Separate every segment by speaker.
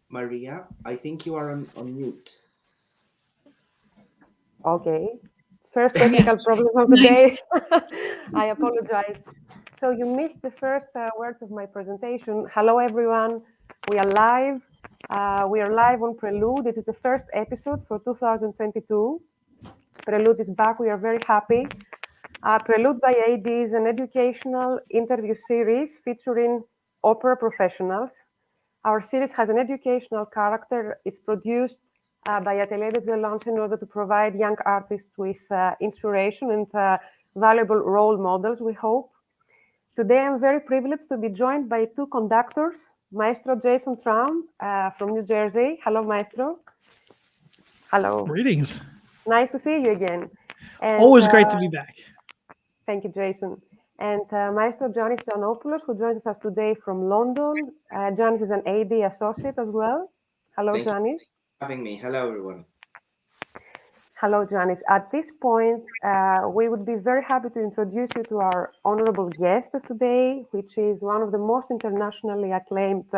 Speaker 1: Maria, I think you are on mute.
Speaker 2: Okay. First
Speaker 3: Yeah,
Speaker 2: technical problem of the
Speaker 3: nice.
Speaker 2: day. I apologize. So you missed the first words of my presentation. Hello, everyone. We are live. We are live on Prelude. It is the first episode for 2022. Prelude is back. We are very happy. Prelude by AdE is an educational interview series featuring opera professionals. Our series has an educational character. It's produced by AdE in order to provide young artists with inspiration and valuable role models, we hope. Today, I'm very privileged to be joined by two conductors, Maestro Jason Tramm from New Jersey. Hello, Maestro. Hello.
Speaker 4: Greetings.
Speaker 2: Nice to see you again. And
Speaker 4: Always great to be back.
Speaker 2: thank you, Jason. And Maestro Giannis Giannopoulos, who joins us today from London. Giannis is an AdE associate as well. Hello,
Speaker 1: Thank you
Speaker 2: Giannis.
Speaker 1: for having me. Hello, everyone.
Speaker 2: Hello, Giannis. At this point, we would be very happy to introduce you to our honorable guest of today, which is one of the most internationally acclaimed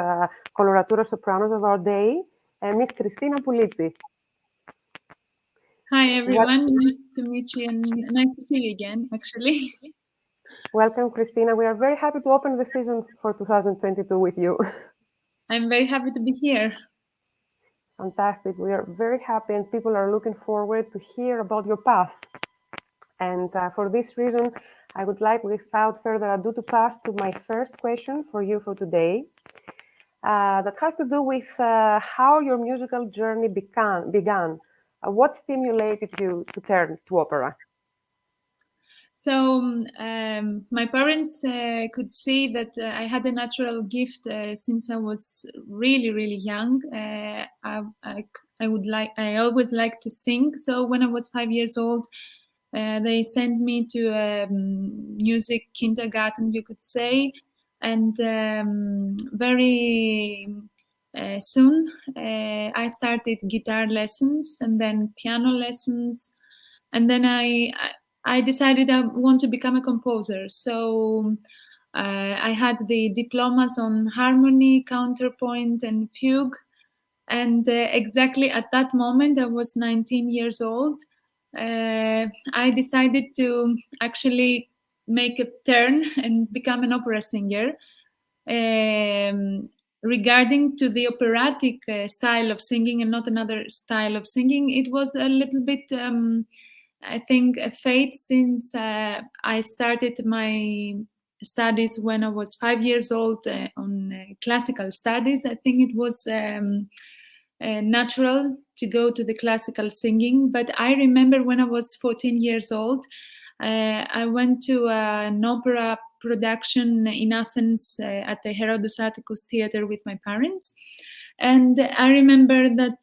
Speaker 2: coloratura sopranos of our day, Miss Christina Poulitsi.
Speaker 3: Hi, everyone. Nice to meet you and nice to see you again, actually.
Speaker 2: Welcome, Christina. We are very happy to open the season for 2022 with you.
Speaker 3: I'm very happy to be here.
Speaker 2: Fantastic. We are very happy and people are looking forward to hear about your path. And for this reason, I would like, without further ado, to pass to my first question for you for today. That has to do with how your musical journey began. What stimulated you to turn to opera?
Speaker 3: So my parents could see that I had a natural gift since I was really, really young. I always liked to sing. So when I was 5 years old, they sent me to a music kindergarten, you could say, and very soon I started guitar lessons and then piano lessons, and then I decided I want to become a composer. So I had the diplomas on harmony, counterpoint, and fugue. And exactly at that moment, I was 19 years old. I decided to actually make a turn and become an opera singer. Regarding to the operatic style of singing and not another style of singing, it was a little bit, I think, a fate, since I started my studies when I was 5 years old on classical studies. I think it was natural to go to the classical singing. But I remember when I was 14 years old, I went to an opera production in Athens at the Herodos Atticus Theater with my parents. And I remember that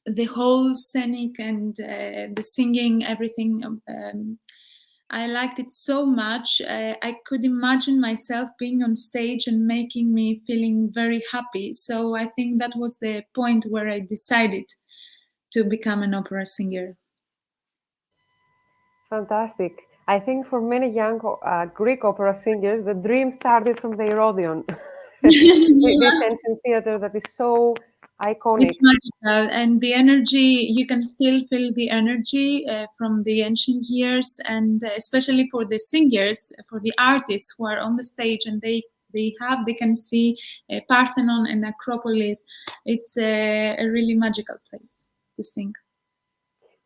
Speaker 3: the whole scenic and the singing, everything, I liked it so much. I could imagine myself being on stage and making me feeling very happy. So I think that was the point where I decided to become an opera singer.
Speaker 2: Fantastic. I think for many young Greek opera singers, the dream started from the Herodion, this ancient theater that is so iconic.
Speaker 3: It's magical, and the energy, you can still feel the energy from the ancient years, and especially for the singers, for the artists who are on the stage, and they can see Parthenon and Acropolis. It's a really magical place to sing.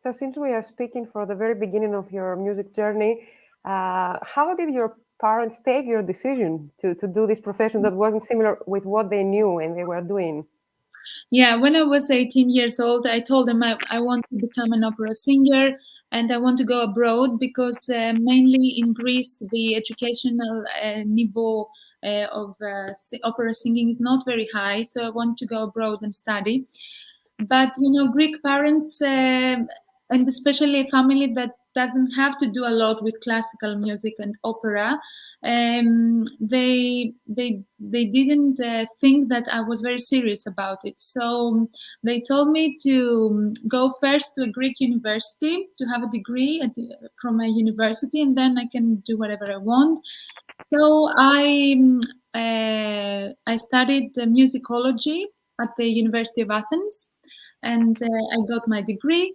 Speaker 2: So since we are speaking for the very beginning of your music journey, how did your parents take your decision to do this profession that wasn't similar with what they knew and they were doing?
Speaker 3: Yeah, when I was 18 years old, I told them I want to become an opera singer and I want to go abroad, because mainly in Greece, the educational niveau of opera singing is not very high. So I want to go abroad and study. But, Greek parents, and especially a family that doesn't have to do a lot with classical music and opera, they didn't think that I was very serious about it. So they told me to go first to a Greek university to have a degree from a university, and then I can do whatever I want. So I studied musicology at the University of Athens, and I got my degree.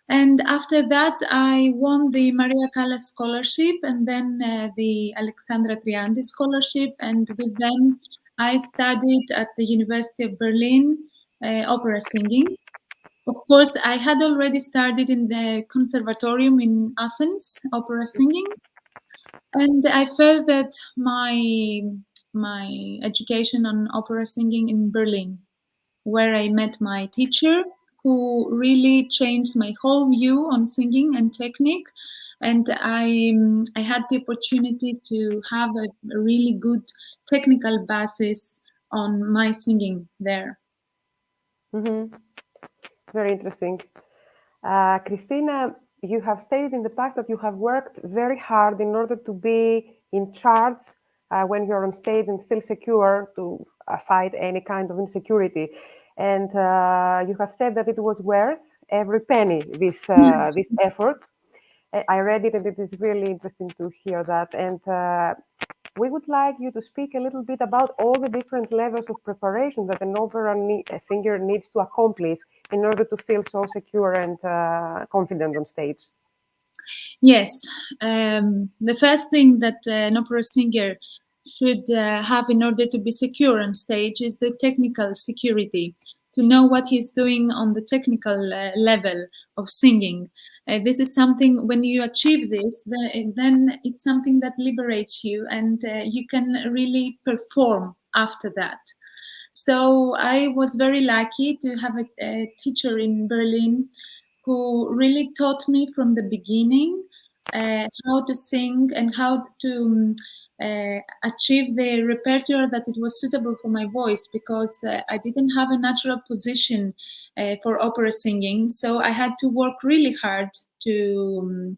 Speaker 3: And after that, I won the Maria Callas Scholarship and then the Alexandra Triandi Scholarship. And with them, I studied at the University of Berlin opera singing. Of course, I had already started in the conservatorium in Athens, opera singing. And I felt that my education on opera singing in Berlin, where I met my teacher, who really changed my whole view on singing and technique. And I had the opportunity to have a really good technical basis on my singing there.
Speaker 2: Mm-hmm. Very interesting. Christina, you have stated in the past that you have worked very hard in order to be in charge when you're on stage and feel secure to fight any kind of insecurity. And you have said that it was worth every penny, this effort. I read it and it is really interesting to hear that. And we would like you to speak a little bit about all the different levels of preparation that an opera singer needs to accomplish in order to feel so secure and confident on stage.
Speaker 3: Yes, the first thing that an opera singer should have in order to be secure on stage is the technical security, to know what he's doing on the technical level of singing. This is something, when you achieve this, then it's something that liberates you, and you can really perform after that. So I was very lucky to have a teacher in Berlin who really taught me from the beginning how to sing and how to achieve the repertoire that it was suitable for my voice, because I didn't have a natural position for opera singing. So I had to work really hard to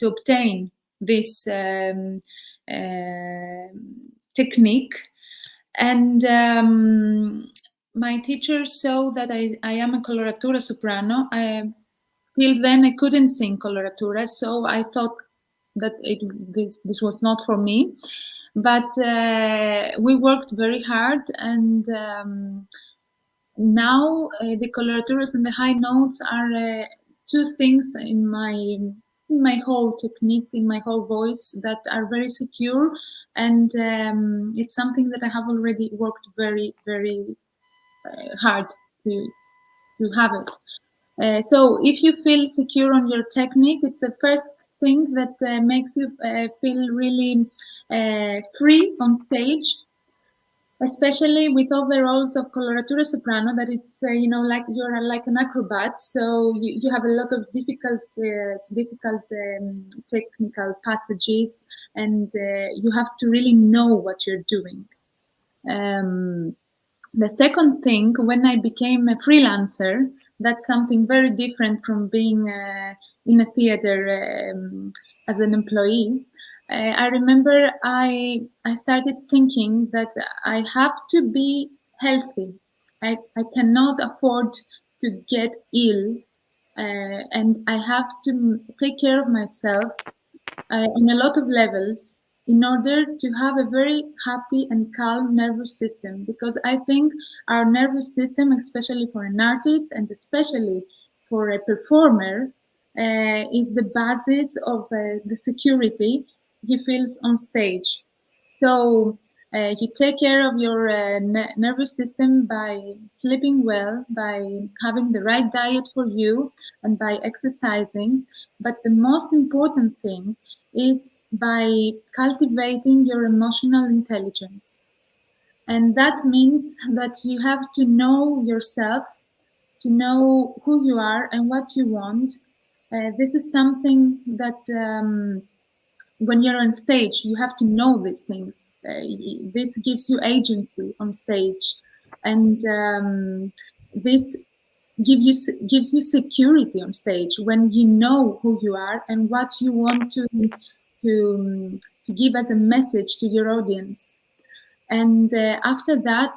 Speaker 3: obtain this technique. And my teacher saw that I am a coloratura soprano. Till then, I couldn't sing coloratura, so I thought that this was not for me. But we worked very hard, and now the coloraturas and the high notes are two things in my whole technique, in my whole voice, that are very secure, and it's something that I have already worked very, very hard to have it. So if you feel secure on your technique, it's the first thing that makes you feel really free on stage, especially with all the roles of coloratura soprano, that it's like you're like an acrobat, so you have a lot of difficult technical passages, and you have to really know what you're doing. The second thing, when I became a freelancer, that's something very different from being in a theater as an employee. I remember I started thinking that I have to be healthy. I cannot afford to get ill, and I have to take care of myself in a lot of levels in order to have a very happy and calm nervous system, because I think our nervous system, especially for an artist and especially for a performer, is the basis of the security he feels on stage. So you take care of your nervous system by sleeping well, by having the right diet for you, and by exercising. But the most important thing is by cultivating your emotional intelligence. And that means that you have to know yourself, to know who you are and what you want. This is something that when you're on stage, you have to know these things. This gives you agency on stage. And this gives you security on stage when you know who you are and what you want to give as a message to your audience. And after that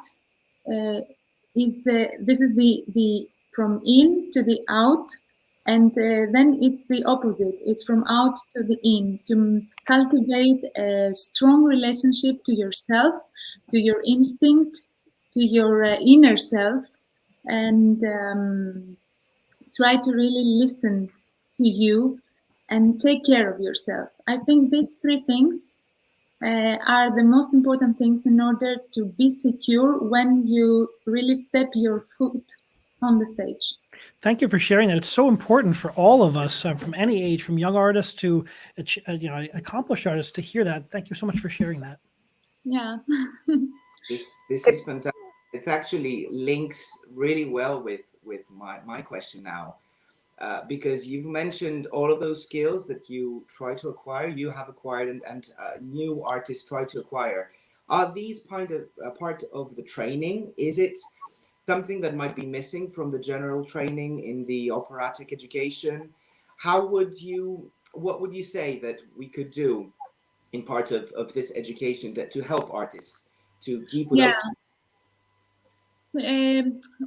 Speaker 3: this is the from in to the out, and then it's the opposite. It's from out to the in, to cultivate a strong relationship to yourself, to your instinct, to your inner self, and try to really listen to you and take care of yourself. I think these three things are the most important things in order to be secure when you really step your foot on the stage.
Speaker 4: Thank you for sharing that. It's so important for all of us from any age, from young artists to accomplished artists, to hear that. Thank you so much for sharing that.
Speaker 3: Yeah.
Speaker 1: This is fantastic. It's actually links really well with my question now, because you've mentioned all of those skills that you try to acquire, you have acquired, and new artists try to acquire. Are these part of the training? Is it something that might be missing from the general training in the operatic education? What would you say that we could do in part of this education to help artists to keep with
Speaker 3: Yeah.
Speaker 1: us?
Speaker 3: So,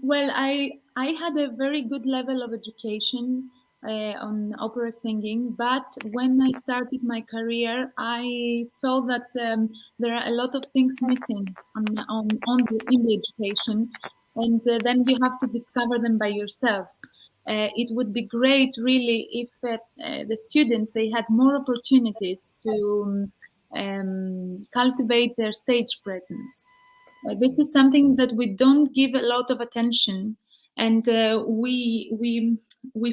Speaker 3: well, I had a very good level of education on opera singing, but when I started my career, I saw that there are a lot of things missing in the education, and then you have to discover them by yourself. It would be great, really, if the students they had more opportunities to cultivate their stage presence. This is something that we don't give a lot of attention, and we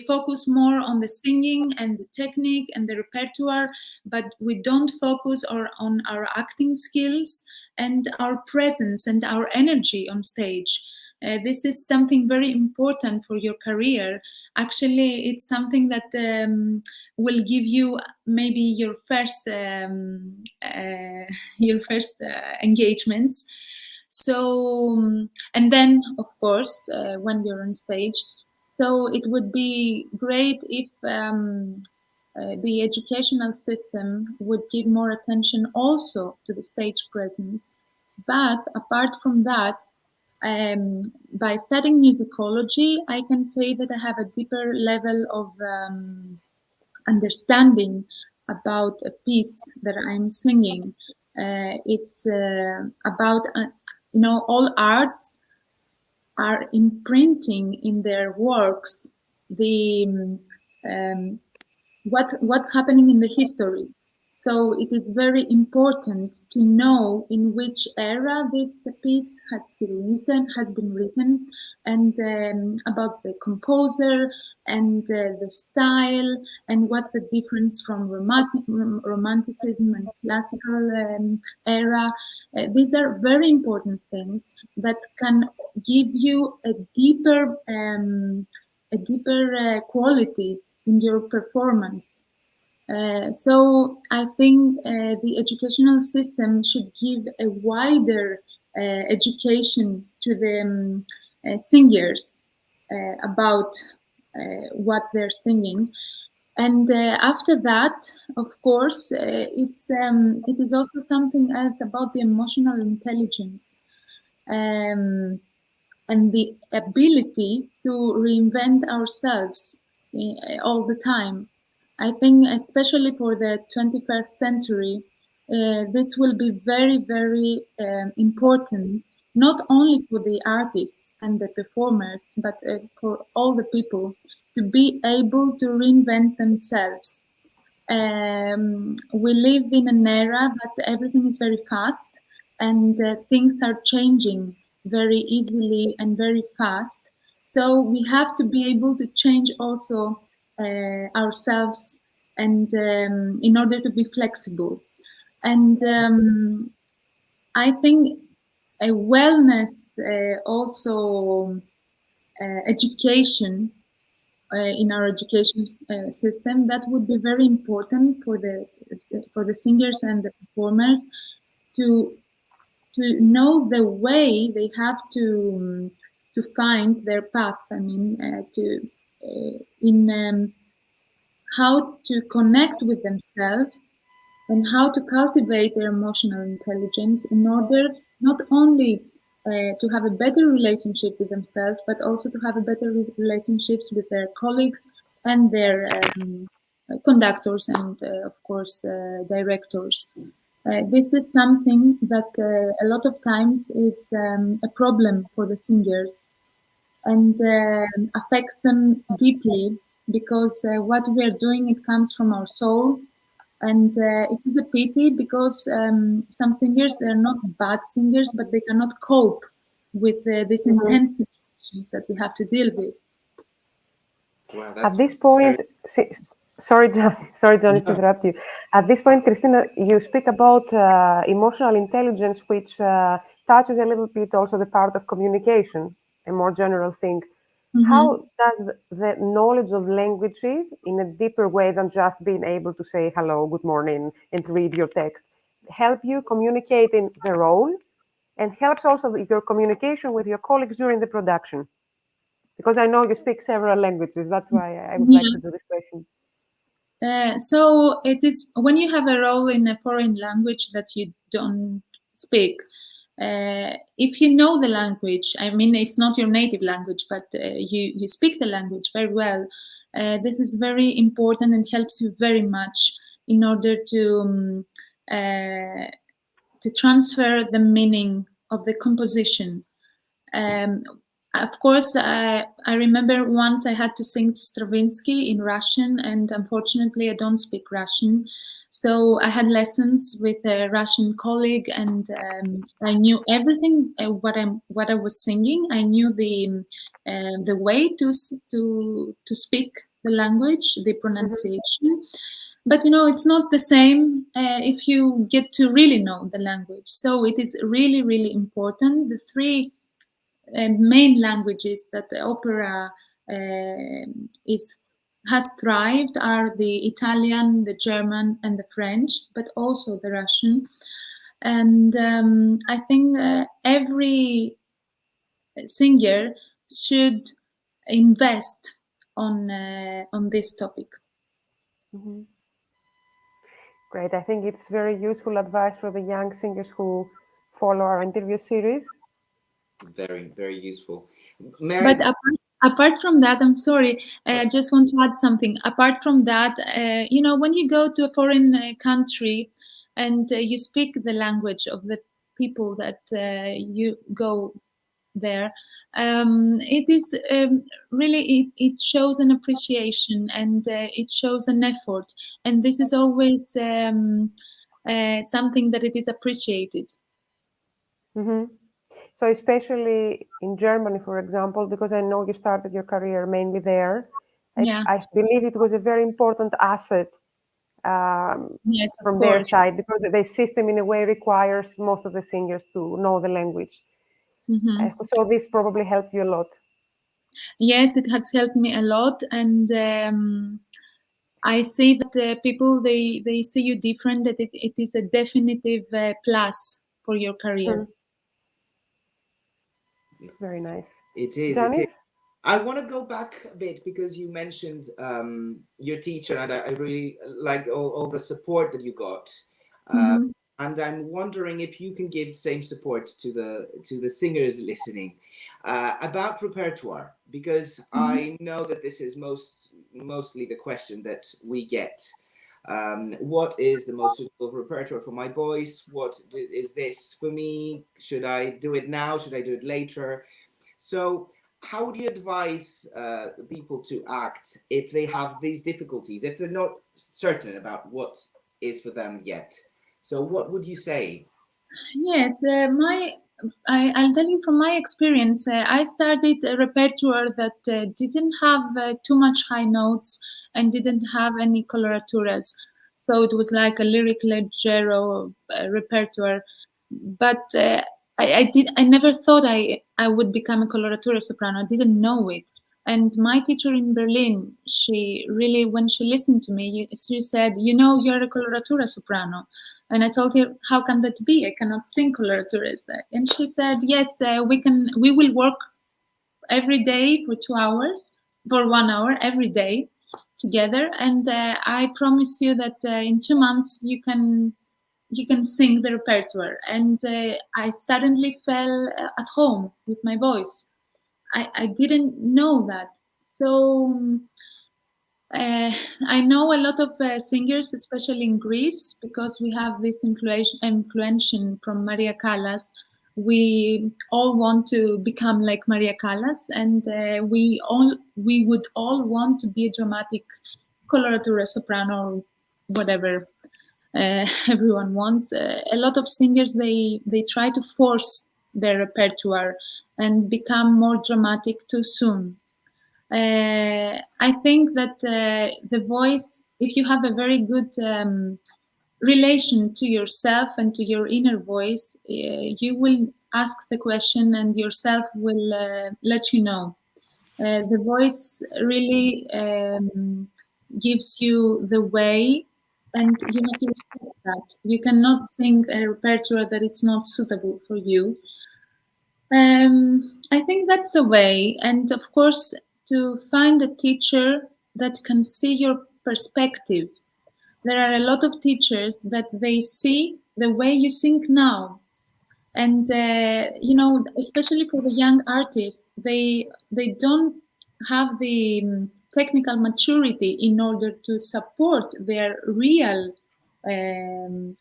Speaker 3: focus more on the singing and the technique and the repertoire, but we don't focus on our acting skills and our presence and our energy on stage. This is something very important for your career. Actually, it's something that will give you maybe your first engagements. So, and then, of course, when you're on stage, so it would be great if the educational system would give more attention also to the stage presence. But apart from that, by studying musicology, I can say that I have a deeper level of understanding about a piece that I'm singing. It's about, all arts are imprinting in their works the what's happening in the history. So it is very important to know in which era this piece has been written, and about the composer and the style, and what's the difference from romanticism and classical era. These are very important things that can give you a deeper quality in your performance. So I think the educational system should give a wider education to the singers about what they're singing. And after that, of course, it is also something else about the emotional intelligence. And the ability to reinvent ourselves all the time. I think, especially for the 21st century, this will be very, very important, not only for the artists and the performers, but for all the people to be able to reinvent themselves. We live in an era that everything is very fast, and things are changing very easily and very fast. So we have to be able to change also ourselves, and in order to be flexible. And I think a wellness also education in our education system, that would be very important for the singers and the performers to know the way they have to find their path. I mean, in how to connect with themselves and how to cultivate their emotional intelligence in order not only to have a better relationship with themselves, but also to have a better relationships with their colleagues and their conductors and, of course, directors. This is something that a lot of times is a problem for the singers. and affects them deeply, because what we are doing, it comes from our soul. And it is a pity, because some singers, they are not bad singers, but they cannot cope with these intense situations that we have to deal with.
Speaker 1: Wow,
Speaker 2: At this point, sorry, John, sorry, Johnny, to interrupt you. At this point, Christina, you speak about emotional intelligence, which touches a little bit also the part of communication, a more general thing. How does the knowledge of languages, in a deeper way than just being able to say hello, good morning, and read your text, help you communicate in the role, and helps also your communication with your colleagues during the production? Because I know you speak several languages. That's why I would like to do this question.
Speaker 3: So it is when you have a role in a foreign language that you don't speak. If you know the language, I mean, it's not your native language, but you speak the language very well. This is very important and helps you very much in order to transfer the meaning of the composition. Of course, I remember once I had to sing Stravinsky in Russian, and unfortunately, I don't speak Russian. So I had lessons with a Russian colleague, and I knew everything what I was singing. I knew the way to speak the language, the pronunciation. But it's not the same if you get to really know the language. So it is really, really important. The three main languages that the opera has thrived are the Italian, the German, and the French, but also the Russian. And I think every singer should invest on this topic.
Speaker 2: Great. I think it's very useful advice for the young singers who follow our interview series.
Speaker 1: Very, very useful.
Speaker 3: But apart from that, I'm sorry, I just want to add something. Apart from that, when you go to a foreign country and you speak the language of the people that you go there, it is really, it shows an appreciation, and it shows an effort. And this is always something that it is appreciated.
Speaker 2: So especially in Germany, for example, because I know you started your career mainly there, I believe it was a very important asset
Speaker 3: Yes, of
Speaker 2: from their
Speaker 3: course.
Speaker 2: side, because the system in a way requires most of the singers to know the language. So this probably helped you a lot.
Speaker 3: Yes, it has helped me a lot, and I see that people they see you different. That it is a definitive plus for your career.
Speaker 2: Very nice.
Speaker 1: It is.
Speaker 2: Johnny?
Speaker 1: It is. I want to go back a bit because you mentioned your teacher, and I really like all the support that you got. And I'm wondering if you can give same support to the singers listening about repertoire, because I know that this is mostly the question that we get. What is the most suitable repertoire for my voice? What is this for me? Should I do it now? Should I do it later? So how would you advise people to act if they have these difficulties, if they're not certain about what is for them yet? So what would you say?
Speaker 3: Yes, I'll tell you from my experience. I started a repertoire that didn't have too much high notes and didn't have any coloraturas. So it was like a lyric leggero repertoire. But I never thought I would become a coloratura soprano. I didn't know it. And my teacher in Berlin, she really, when she listened to me, she said, you're a coloratura soprano. And I told her, how can that be? I cannot sing coloraturas. And she said, yes, we will work every day for 2 hours, for 1 hour every day together. And I promise you that in 2 months you can sing the repertoire. And I suddenly fell at home with my voice. I didn't know that. So I know a lot of singers, especially in Greece, because we have this influence from Maria Callas, we all want to become like Maria Callas, and we would all want to be a dramatic coloratura, soprano, or whatever everyone wants. A lot of singers, they try to force their repertoire and become more dramatic too soon. I think that the voice, if you have a very good relation to yourself and to your inner voice, you will ask the question and yourself will let you know. The voice really gives you the way, and you have to respect that. You cannot sing a repertoire that it's not suitable for you. I think that's the way, and of course, to find a teacher that can see your perspective. There are a lot of teachers that they see the way you sing now, and especially for the young artists, they don't have the technical maturity in order to support their real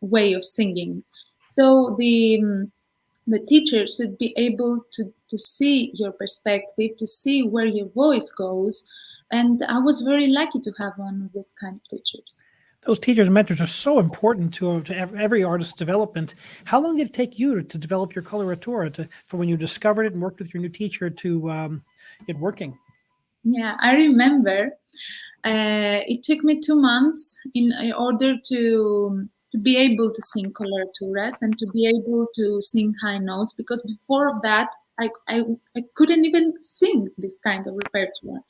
Speaker 3: way of singing. So the teacher should be able to see your perspective, to see where your voice goes. And I was very lucky to have one of these kind of teachers.
Speaker 4: Those teachers and mentors are so important to every artist's development. How long did it take you to develop your coloratura, from when you discovered it and worked with your new teacher to it working?
Speaker 3: Yeah, I remember it took me 2 months in order to be able to sing coloraturas and to be able to sing high notes, because before that I couldn't even sing this kind of repertoire.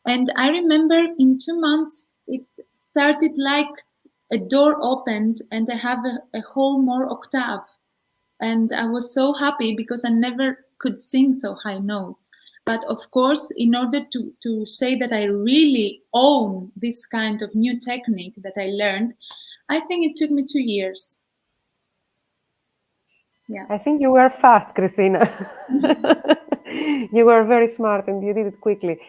Speaker 3: And I remember in 2 months it started like a door opened and I have a whole more octave. And I was so happy because I never could sing so high notes. But of course, in order to say that I really own this kind of new technique that I learned, I think it took me 2 years. Yeah.
Speaker 2: I think you were fast, Christina. You were very smart and you did it quickly.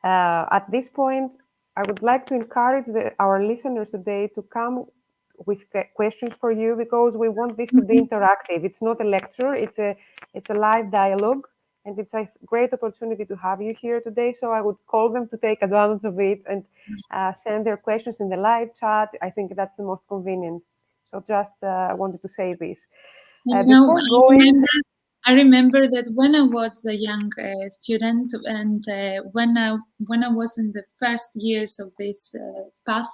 Speaker 2: At this point, I would like to encourage our listeners today to come with questions for you, because we want this to be interactive. It's not a lecture, it's a live dialogue, and it's a great opportunity to have you here today. So I would call them to take advantage of it and send their questions in the live chat. I think that's the most convenient. So just wanted to say this.
Speaker 3: I remember that when I was a young student, and when I was in the first years of this path,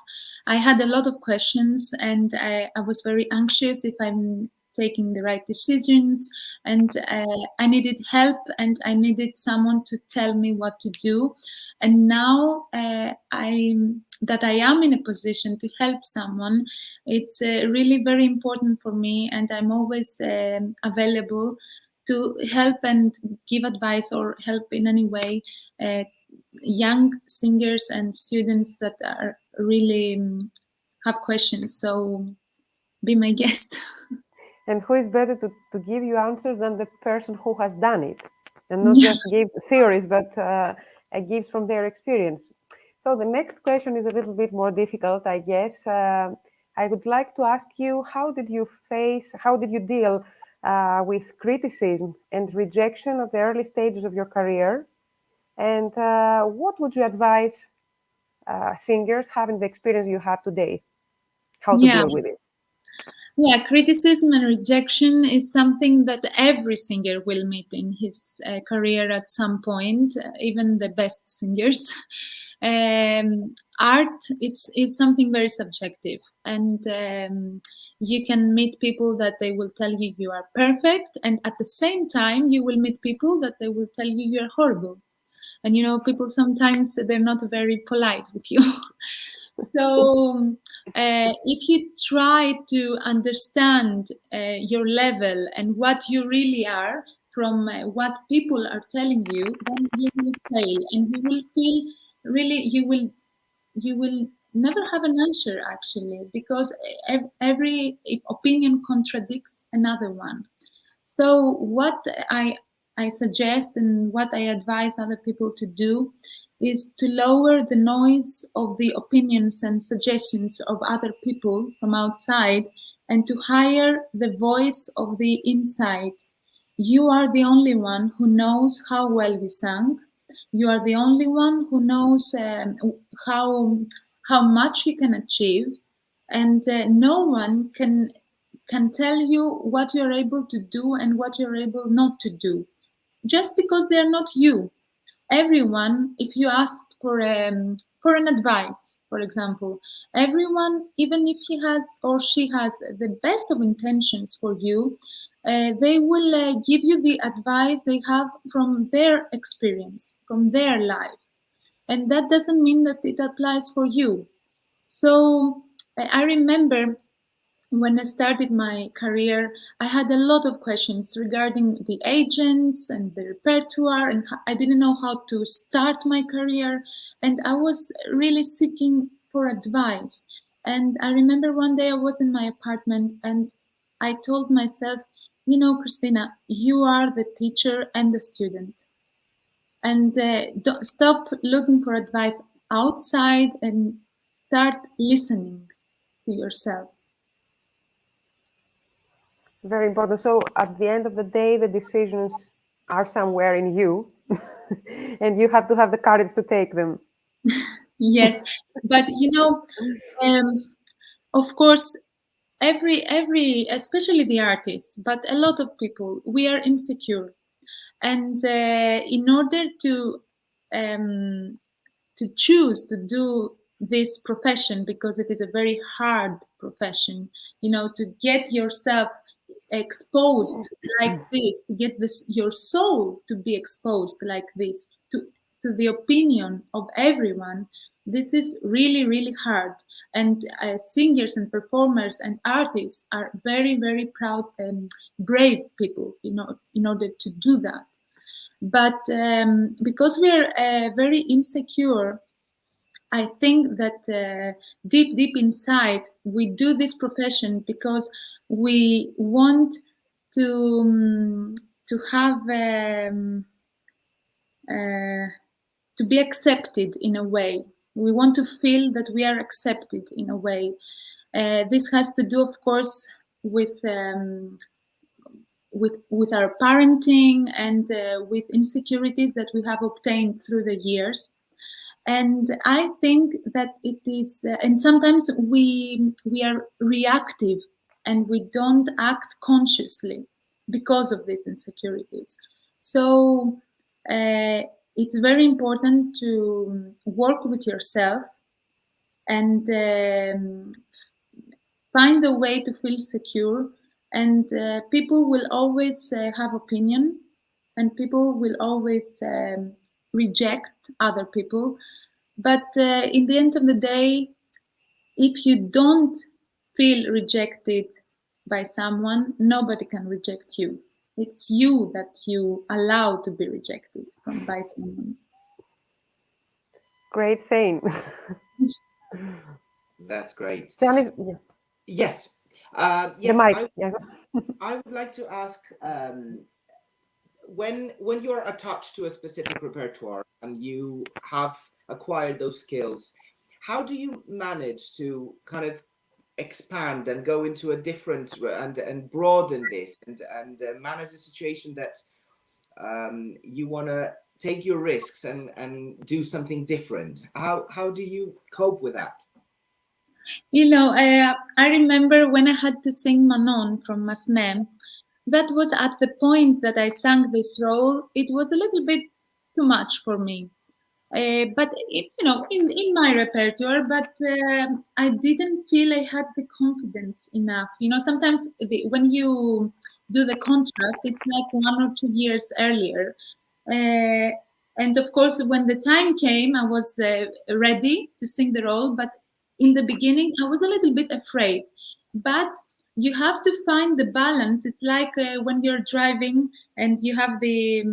Speaker 3: I had a lot of questions, and I was very anxious if I'm taking the right decisions, and I needed help, and I needed someone to tell me what to do. And now that I am in a position to help someone, it's really very important for me, and I'm always available to help and give advice or help in any way young singers and students that are really have questions. So be my guest.
Speaker 2: And who is better to give you answers than the person who has done it, and not just gives theories, but gives from their experience. So the next question is a little bit more difficult, I guess. I would like to ask you, how did you deal with criticism and rejection at the early stages of your career? And what would you advise singers having the experience you have today? How to deal with this?
Speaker 3: Yeah, criticism and rejection is something that every singer will meet in his career at some point, even the best singers. Art is something very subjective, and you can meet people that they will tell you you are perfect, and at the same time you will meet people that they will tell you you're horrible. And people sometimes they're not very polite with you. So if you try to understand your level and what you really are from what people are telling you, then you will fail, and you will feel really you will never have an answer, actually, because every opinion contradicts another one. So what I suggest and what I advise other people to do is to lower the noise of the opinions and suggestions of other people from outside, and to higher the voice of the inside. You are the only one who knows how well you sang. You are the only one who knows how much you can achieve, and no one can tell you what you're able to do and what you're able not to do, just because they are not you. Everyone, if you ask for an advice, for example, everyone, even if he has or she has the best of intentions for you, they will give you the advice they have from their experience, from their life, and that doesn't mean that it applies for you. So I remember when I started my career, I had a lot of questions regarding the agents and the repertoire, and I didn't know how to start my career. And I was really seeking for advice. And I remember one day I was in my apartment and I told myself, you know, Christina, you are the teacher and the student. And don't stop looking for advice outside and start listening to yourself.
Speaker 2: Very important. So at the end of the day, the decisions are somewhere in you, and you have to have the courage to take them.
Speaker 3: Yes, but you know, of course, every, especially the artists, but a lot of people, we are insecure, and in order um, to choose to do this profession, because it is a very hard profession, you know, to get yourself exposed like this, to get this your soul to be exposed like this to the opinion of everyone, this is really really hard. And singers and performers and artists are very very proud and brave people, you know, in order to do that. But because we are very insecure, I think that deep inside, we do this profession because we want to have to be accepted in a way. We want to feel that we are accepted in a way. This has to do, of course, with our parenting and with insecurities that we have obtained through the years. And I think that it is and sometimes we are reactive and we don't act consciously because of these insecurities. So it's very important to work with yourself and find a way to feel secure. And people will always have opinion, and people will always reject other people. But in the end of the day, if you don't feel rejected by someone, nobody can reject you. It's you that you allow to be rejected by someone.
Speaker 2: Great saying.
Speaker 1: That's great.
Speaker 2: Janice,
Speaker 1: Yes.
Speaker 2: the
Speaker 1: Yes,
Speaker 2: mic.
Speaker 1: I would like to ask, when you're attached to a specific repertoire and you have acquired those skills, how do you manage to kind of expand and go into a different and broaden this and manage a situation that you want to take your risks and do something different? How do you cope with that?
Speaker 3: You know, I remember when I had to sing Manon from Massenet, that was at the point that I sang this role. It was a little bit too much for me. But it, you know, in my repertoire, but I didn't feel I had the confidence enough. You know, sometimes when you do the contract, it's like 1 or 2 years earlier. And of course, when the time came, I was ready to sing the role. But in the beginning, I was a little bit afraid. But you have to find the balance. It's like when you're driving and you have the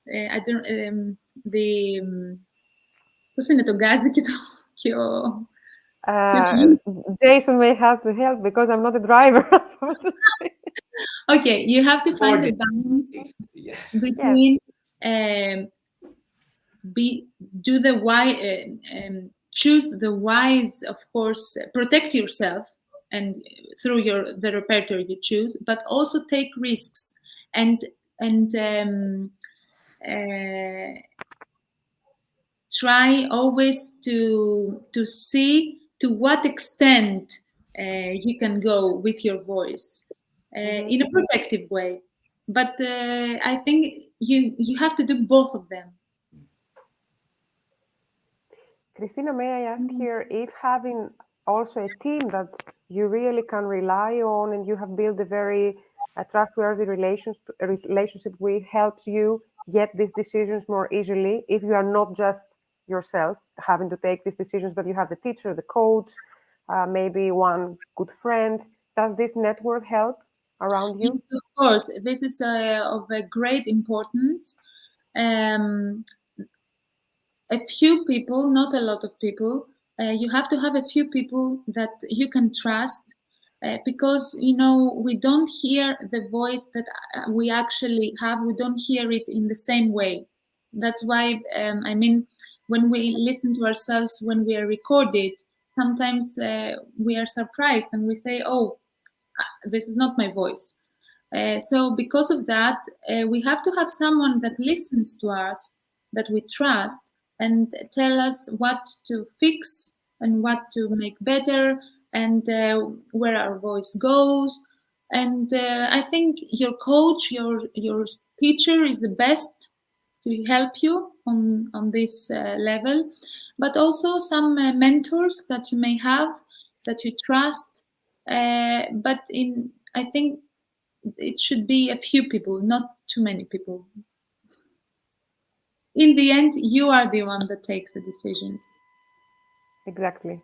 Speaker 3: I don't the πώς είναι το γκάζι και ο...
Speaker 2: Jason may have to help because I'm not a driver.
Speaker 3: Okay, you have to find the balance between do the choose the wise, of course, protect yourself and through the repertoire you choose, but also take risks and and try always to see to what extent you can go with your voice in a protective way. But I think you have to do both of them.
Speaker 2: Christina, may I ask here if having also a team that you really can rely on and you have built a very trustworthy relationship with helps you get these decisions more easily if you are not just yourself having to take these decisions, but you have the teacher, the coach, maybe one good friend. Does this network help around you?
Speaker 3: Yes, of course, this is of a great importance. A few people, not a lot of people. You have to have a few people that you can trust, because we don't hear the voice that we actually have. We don't hear it in the same way. That's why when we listen to ourselves when we are recorded, sometimes we are surprised and we say, "Oh, this is not my voice." So because of that, we have to have someone that listens to us, that we trust, and tell us what to fix and what to make better, and where our voice goes. And I think your coach, your teacher is the best to help you on this level, but also some mentors that you may have that you trust. But I think it should be a few people, not too many people. In the end, you are the one that takes the decisions.
Speaker 2: Exactly.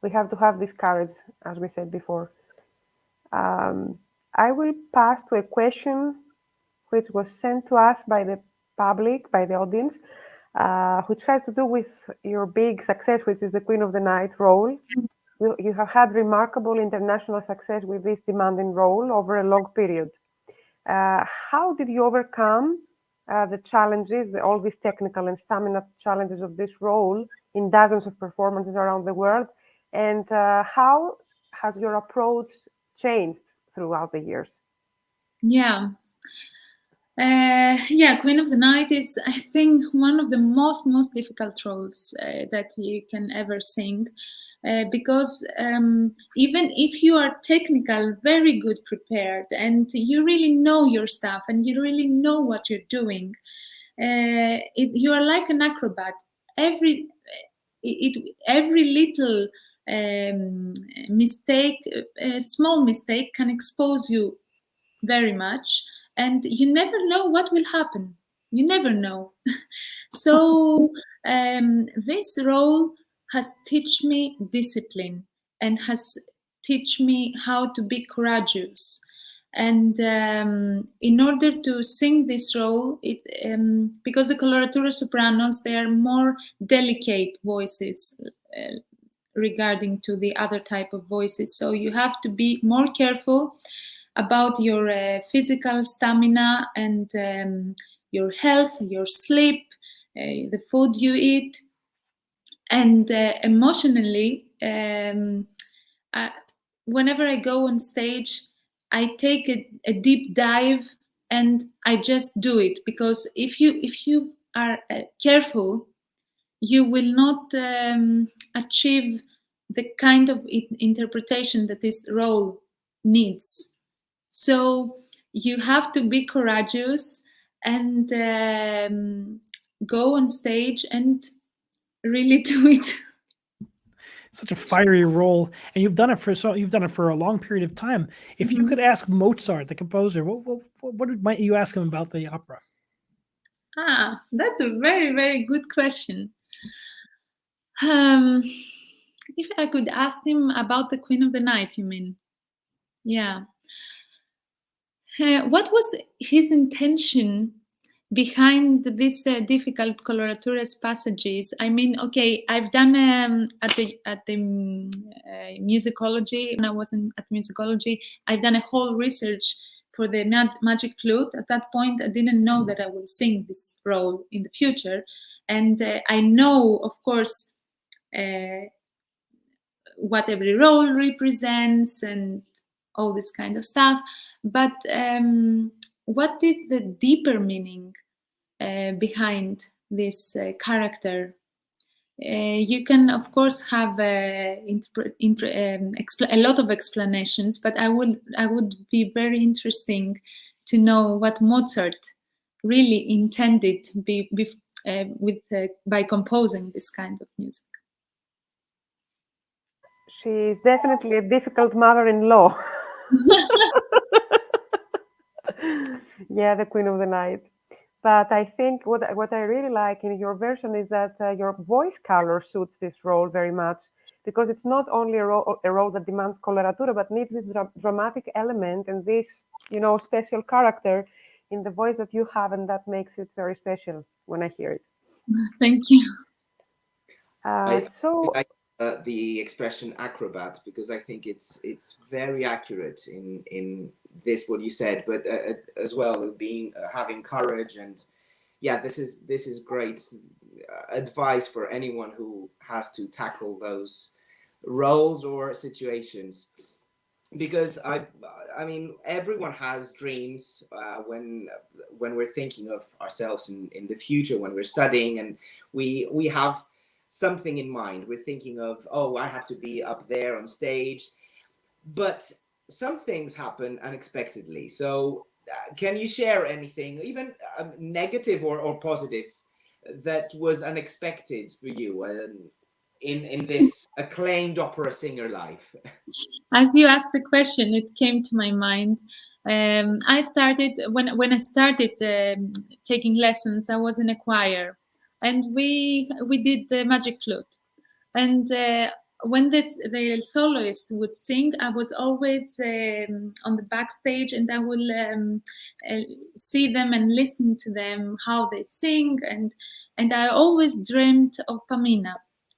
Speaker 2: We have to have this courage, as we said before. I will pass to a question which was sent to us by the public, by the audience, which has to do with your big success, which is the Queen of the Night role. You have had remarkable international success with this demanding role over a long period. How did you overcome the challenges, all these technical and stamina challenges of this role in dozens of performances around the world? And how has your approach changed throughout the years?
Speaker 3: Yeah. Queen of the Night is, I think, one of the most difficult roles that you can ever sing. Because even if you are technical, very good prepared, and you really know your stuff and you really know what you're doing, you are like an acrobat. Every little mistake, a small mistake, can expose you very much, and you never know what will happen. You never know. So this role has taught me discipline and has taught me how to be courageous. And in order to sing this role, because the coloratura sopranos, they are more delicate voices regarding to the other type of voices. So you have to be more careful about your physical stamina and your health, your sleep, the food you eat, and emotionally. Whenever I go on stage, I take a deep dive and I just do it, because if you are careful, you will not achieve the kind of interpretation that this role needs. So you have to be courageous and go on stage and really do it.
Speaker 4: Such a fiery role, and you've done it for a long period of time. If you could ask Mozart, the composer, what might you ask him about the opera?
Speaker 3: That's a very, very good question. If I could ask him about the Queen of the Night, you mean? Yeah. What was his intention behind these difficult coloraturas passages? I mean, okay, I've done at the musicology. When I was at musicology, I've done a whole research for the magic flute. At that point, I didn't know that I would sing this role in the future, and I know, of course, what every role represents and all this kind of stuff. But what is the deeper meaning behind this character. You can, of course, have a lot of explanations, but I would be very interesting to know what Mozart really intended by composing this kind of music.
Speaker 2: She's definitely a difficult mother-in-law. Yeah, the Queen of the Night. But I think what I really like in your version is that your voice color suits this role very much, because it's not only a role that demands coloratura, but needs this dramatic element and this, special character in the voice that you have, and that makes it very special when I hear it.
Speaker 3: Thank you.
Speaker 1: I like the expression acrobat, because I think it's very accurate in this what you said, but as well being having courage, and yeah, this is great advice for anyone who has to tackle those roles or situations, because I mean everyone has dreams when we're thinking of ourselves in the future, when we're studying, and we have something in mind. We're thinking of, oh, I have to be up there on stage, but some things happen unexpectedly. So can you share anything, even negative or positive, that was unexpected for you in this acclaimed opera singer life?
Speaker 3: As you asked the question, it came to my mind. I started when I started taking lessons. I was in a choir, and we did the magic flute. And when the soloist would sing, I was always on the backstage, and I will see them and listen to them how they sing, and I always dreamt of Pamina.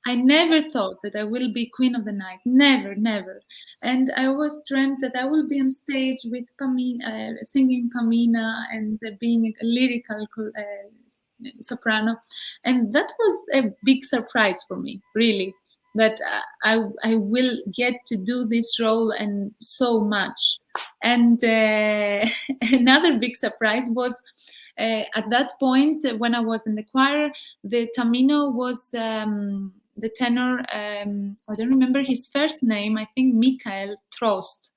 Speaker 3: I never thought that I will be Queen of the Night. Never, never. And I always dreamt that I will be on stage with Pamina, singing Pamina, and being a lyrical soprano. And that was a big surprise for me, really, that I will get to do this role and so much. And another big surprise was at that point when I was in the choir, the Tamino was the tenor, I don't remember his first name, I think Michael Trost.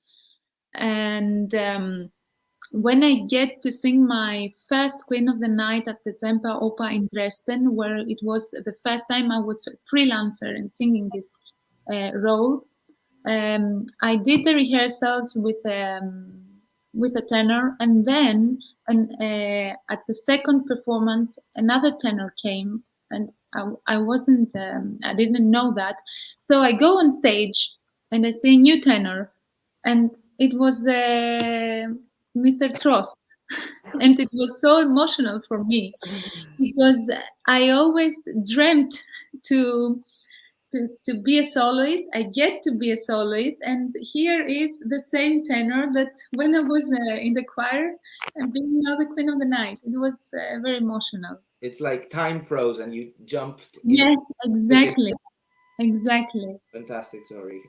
Speaker 3: And when I get to sing my first Queen of the Night at the Semper Oper in Dresden, where it was the first time I was a freelancer and singing this role, I did the rehearsals with a tenor, and then at the second performance, another tenor came, and I wasn't, I didn't know that. So I go on stage and I say new tenor, and it was Mr. Trost. And it was so emotional for me, because I always dreamt to be a soloist. I get to be a soloist, and here is the same tenor that when I was in the choir and being now the Queen of the Night. It was very emotional.
Speaker 1: It's like time froze and you jumped.
Speaker 3: Yes, exactly. Exactly.
Speaker 1: Fantastic, sorry.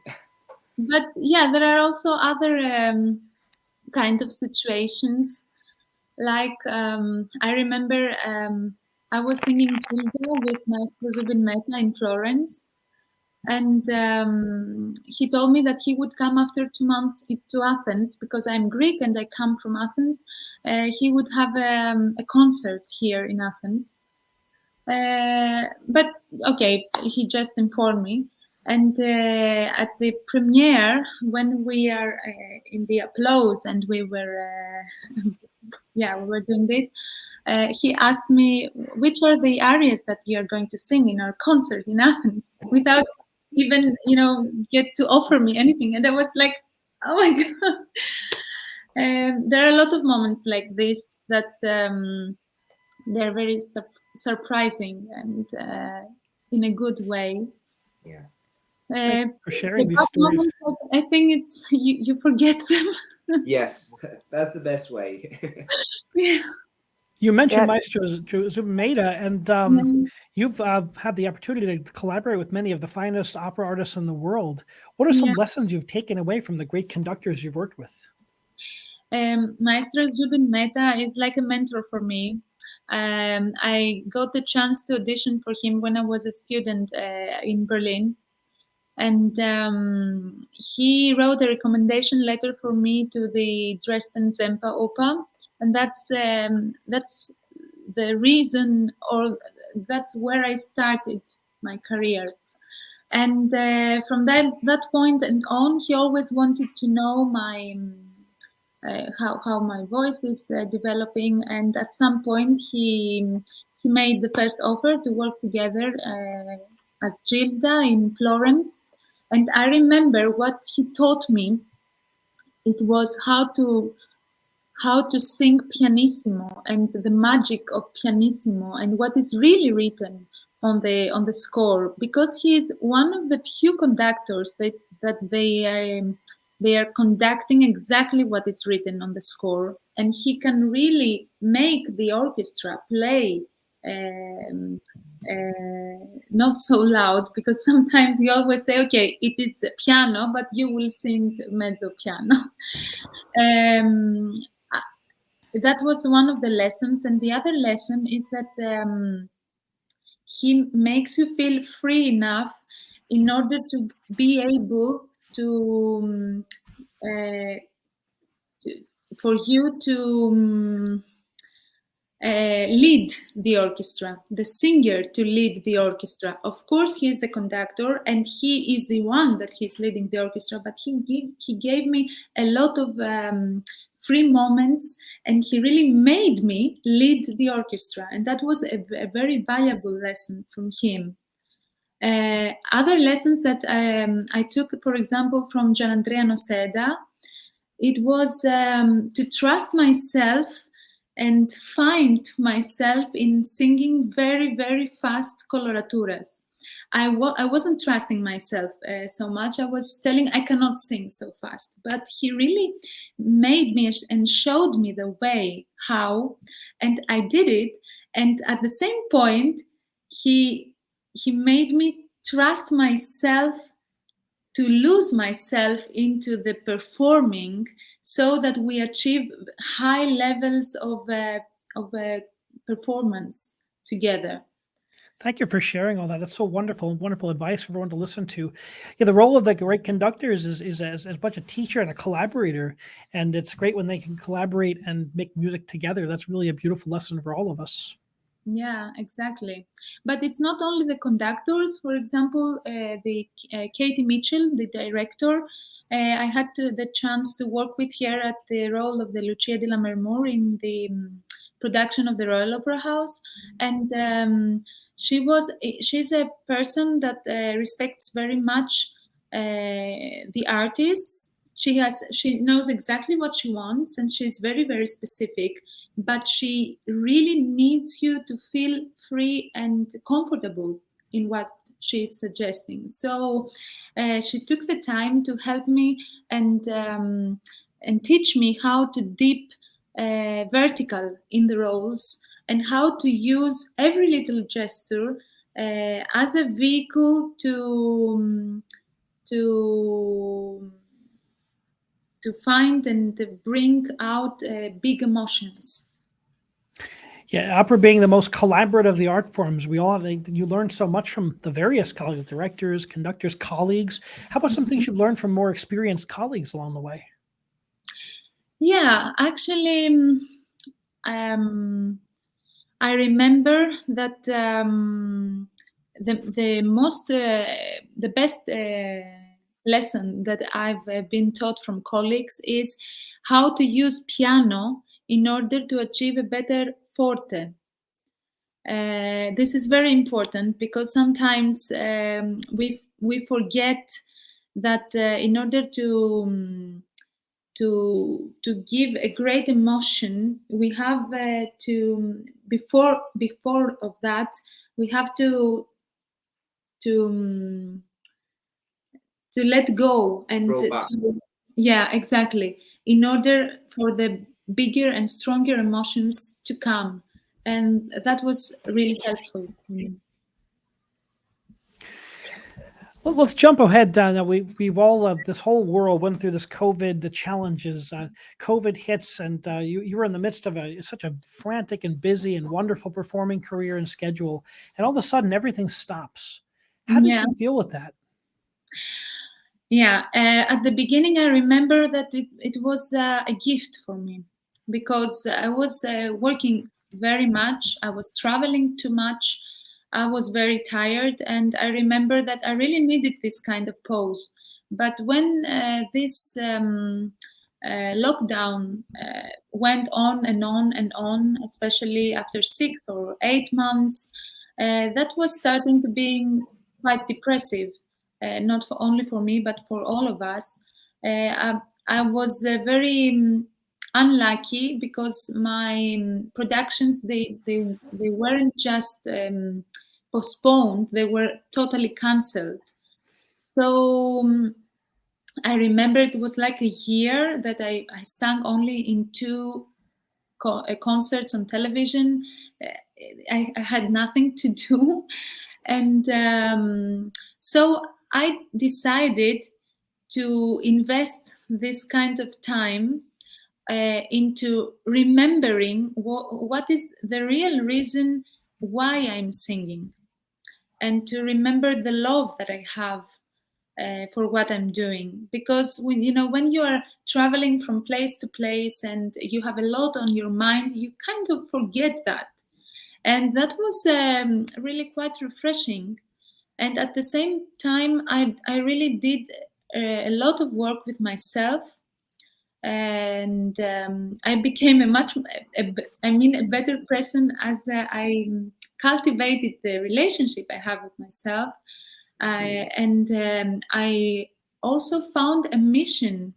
Speaker 3: But yeah, there are also other kind of situations. Like I remember I was singing Gilda with Maestro Zubin Mehta in Florence, and he told me that he would come after 2 months to Athens, because I'm Greek and I come from Athens. He would have a concert here in Athens. But okay, he just informed me. And at the premiere, when we are in the applause and we were, we were doing this, he asked me, which are the arias that you are going to sing in our concert in Athens, without even, get to offer me anything. And I was like, oh my God. There are a lot of moments like this that they're very surprising and in a good way.
Speaker 1: Yeah.
Speaker 4: Thank you for sharing these stories.
Speaker 3: Moments, I think it's you forget them.
Speaker 1: Yes, that's the best way.
Speaker 3: Yeah.
Speaker 4: You mentioned Maestro Zubin Mehta, and you've had the opportunity to collaborate with many of the finest opera artists in the world. What are some lessons you've taken away from the great conductors you've worked with?
Speaker 3: Maestro Zubin Mehta is like a mentor for me. I got the chance to audition for him when I was a student in Berlin. And he wrote a recommendation letter for me to the Dresden Semper Oper. And that's the reason, or that's where I started my career. And from that point and on, he always wanted to know my how my voice is developing. And at some point, he made the first offer to work together as Gilda in Florence. And I remember what he taught me. It was how to sing pianissimo and the magic of pianissimo and what is really written on the score, because he is one of the few conductors that they are conducting exactly what is written on the score, and he can really make the orchestra play not so loud, because sometimes you always say, okay, it is piano, but you will sing mezzo piano. That was one of the lessons. And the other lesson is that he makes you feel free enough in order to be able to, for you to lead the orchestra, the singer to lead the orchestra. Of course, he is the conductor and he is the one that he's leading the orchestra, but he gave me a lot of free moments, and he really made me lead the orchestra. And that was a very valuable lesson from him. Other lessons that I took, for example, from Gianandrea Noseda, it was to trust myself and find myself in singing very, very fast coloraturas. I wasn't trusting myself so much. I was telling I cannot sing so fast, but he really made me and showed me the way how, and I did it. And at the same point, he made me trust myself, to lose myself into the performing, so that we achieve high levels of performance together.
Speaker 4: Thank you for sharing all that. That's so wonderful, wonderful advice for everyone to listen to. Yeah, the role of the great conductors is as much a teacher and a collaborator, and it's great when they can collaborate and make music together. That's really a beautiful lesson for all of us.
Speaker 3: Yeah, exactly. But it's not only the conductors. For example, the Katie Mitchell, the director, I had the chance to work with her at the role of the Lucia di Lammermoor in the production of the Royal Opera House. And she's a person that respects very much the artists. She knows exactly what she wants, and she's very, very specific. But she really needs you to feel free and comfortable in what she's suggesting. So she took the time to help me and teach me how to dip vertical in the roles, and how to use every little gesture as a vehicle to find and to bring out big emotions.
Speaker 4: Yeah, opera being the most collaborative of the art forms, we all have, you learn so much from the various colleagues, directors, conductors, colleagues. How about some things you've learned from more experienced colleagues along the way?
Speaker 3: Yeah, actually, I remember that the best lesson that I've been taught from colleagues is how to use piano in order to achieve a better forte. This is very important, because sometimes we forget that in order to give a great emotion, we have to before of that we have to let go and yeah, exactly, in order for the bigger and stronger emotions to come. And that was really helpful for me.
Speaker 4: Well, let's jump ahead. Now we've all this whole world went through this COVID the challenges. COVID hits, and you were in the midst of such a frantic and busy and wonderful performing career and schedule, and all of a sudden everything stops. How did
Speaker 3: Yeah.
Speaker 4: you deal with that?
Speaker 3: Yeah, at the beginning, I remember that it was a gift for me because I was working very much. I was traveling too much. I was very tired, and I remember that I really needed this kind of pause. But when this lockdown went on and on and on, especially after 6 or 8 months, that was starting to being quite depressive, not for only for me but for all of us. I was very unlucky because my productions they weren't just postponed; they were totally cancelled. So I remember it was like a year that I sang only in two concerts on television. I had nothing to do, and so I decided to invest this kind of time into remembering what is the real reason why I'm singing, and to remember the love that I have for what I'm doing. Because when you are traveling from place to place and you have a lot on your mind, you kind of forget that, and that was really quite refreshing. And at the same time, I really did a lot of work with myself, and I became a better person as I cultivated the relationship I have with myself. And I also found a mission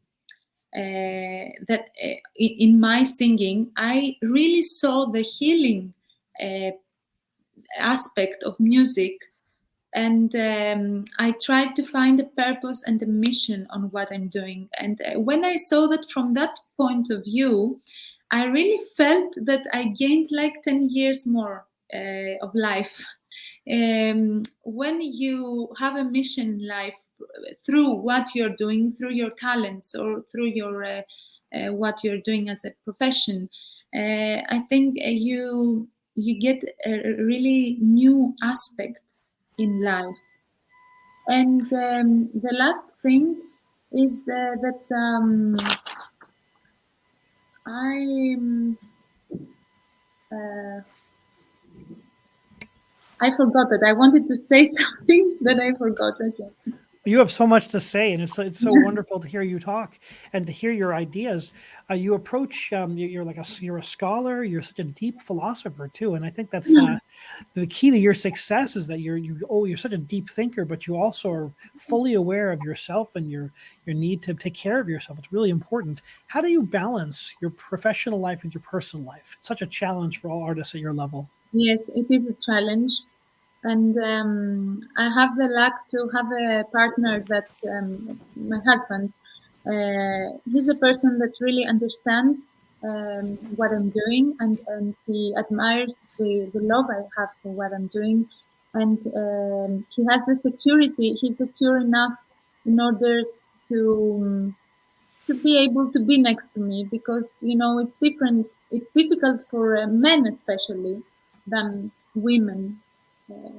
Speaker 3: that in my singing, I really saw the healing uh, aspect of music, and I tried to find a purpose and a mission on what I'm doing. And when I saw that from that point of view, I really felt that I gained like 10 years more of life. When you have a mission in life through what you're doing, through your talents, or through your what you're doing as a profession, I think you get a really new aspect in life. And the last thing is that I uh, I forgot that I wanted to say something that I forgot. Okay.
Speaker 4: You have so much to say, and it's so wonderful to hear you talk and to hear your ideas. You approach you're like you're a scholar. You're such a deep philosopher too, and I think that's the key to your success is that you're such a deep thinker, but you also are fully aware of yourself and your need to take care of yourself. It's really important. How do you balance your professional life and your personal life? It's such a challenge for all artists at your level.
Speaker 3: Yes, it is a challenge. And I have the luck to have a partner that my husband. He's a person that really understands what I'm doing, and he admires the love I have for what I'm doing. And he has the security. He's secure enough in order to be able to be next to me, because it's different. It's difficult for men, especially, than women. Uh,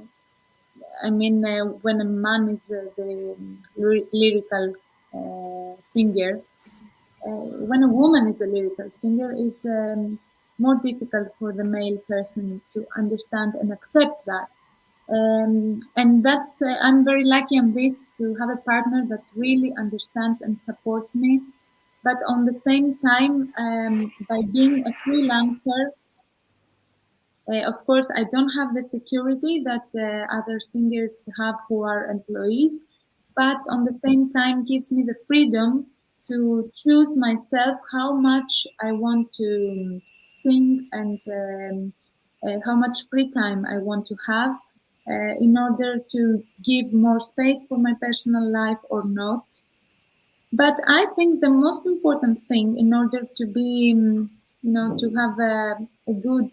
Speaker 3: I mean, when a man is the lyrical singer, when a woman is the lyrical singer, is more difficult for the male person to understand and accept that. And that's I'm very lucky on this, to have a partner that really understands and supports me. But on the same time, by being a freelancer, of course, I don't have the security that other singers have who are employees, but on the same time gives me the freedom to choose myself how much I want to sing, and how much free time I want to have, in order to give more space for my personal life or not. But I think the most important thing, in order to be, to have a good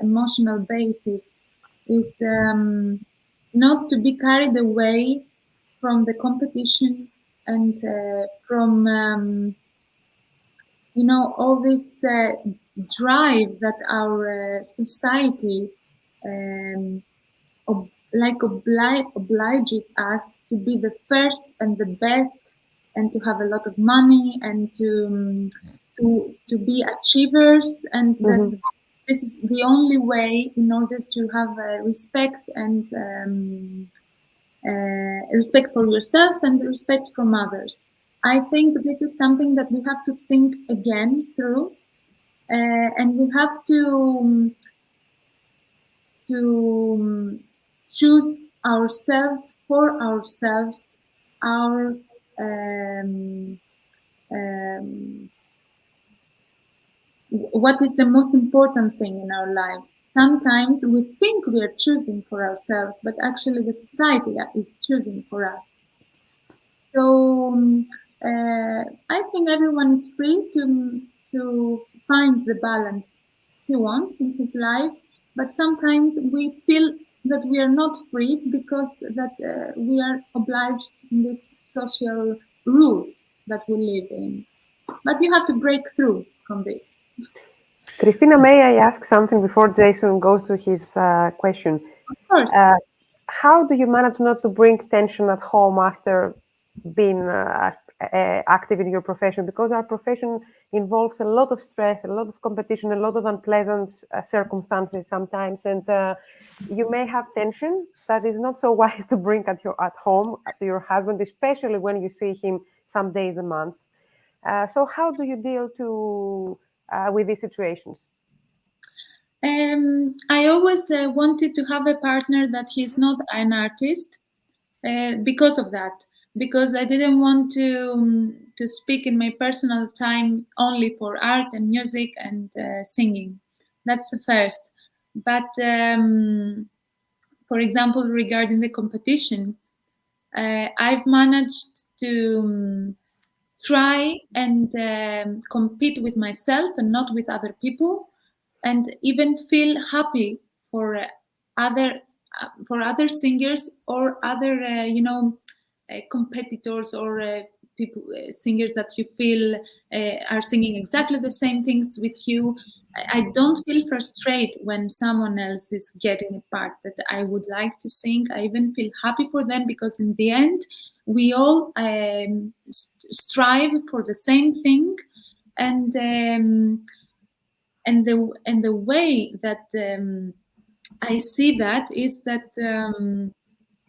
Speaker 3: emotional basis, is not to be carried away from the competition and from all this drive that our society obliges us to be the first and the best, and to have a lot of money, and to be achievers, and that this is the only way in order to have respect and respect for yourselves and respect from others. I think this is something that we have to think again through, and we have to choose ourselves for ourselves, our what is the most important thing in our lives. Sometimes we think we are choosing for ourselves, but actually the society is choosing for us. So I think everyone is free to find the balance he wants in his life, but sometimes we feel that we are not free because that we are obliged in these social rules that we live in. But you have to break through from this.
Speaker 2: Christina, may I ask something before Jason goes to his question?
Speaker 3: Of course.
Speaker 2: How do you manage not to bring tension at home after being active in your profession? Because our profession involves a lot of stress, a lot of competition, a lot of unpleasant circumstances sometimes, and you may have tension that is not so wise to bring at home to your husband, especially when you see him some days a month. So how do you deal with these situations?
Speaker 3: I always wanted to have a partner that he's not an artist, because of that. Because I didn't want to speak in my personal time only for art and music and singing. That's the first. But for example, regarding the competition, I've managed to try and compete with myself and not with other people, and even feel happy for other singers or other competitors or people singers that you feel are singing exactly the same things with you. I don't feel frustrated when someone else is getting a part that I would like to sing. I even feel happy for them, because in the end we all strive for the same thing, and the way that I see that is that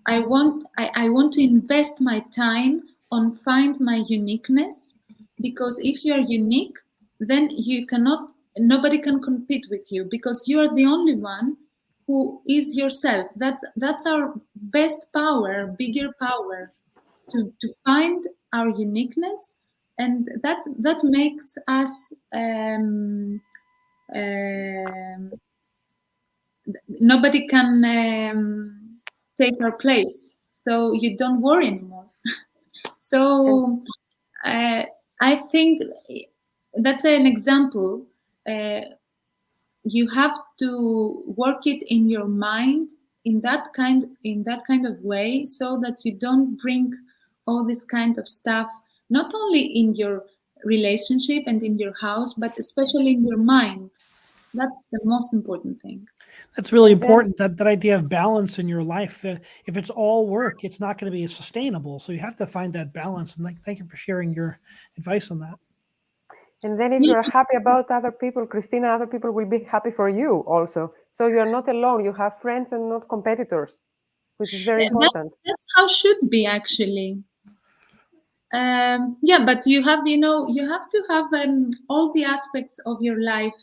Speaker 3: I want to invest my time on find my uniqueness, because if you are unique, then nobody can compete with you, because you are the only one who is yourself. That's our best power, bigger power, to find our uniqueness, and that makes us nobody can take our place, so you don't worry anymore. So I think that's an example. You have to work it in your mind in that kind of way, so that you don't bring all this kind of stuff not only in your relationship and in your house, but especially in your mind. That's the most important thing.
Speaker 4: That's really important, that idea of balance in your life. If it's all work, it's not going to be sustainable. So you have to find that balance. And thank you for sharing your advice on that.
Speaker 2: And then if you're happy about other people, Christina, other people will be happy for you also. So you're not alone. You have friends and not competitors, which is very important.
Speaker 3: That's how it should be, actually. Yeah, but you have to have all the aspects of your life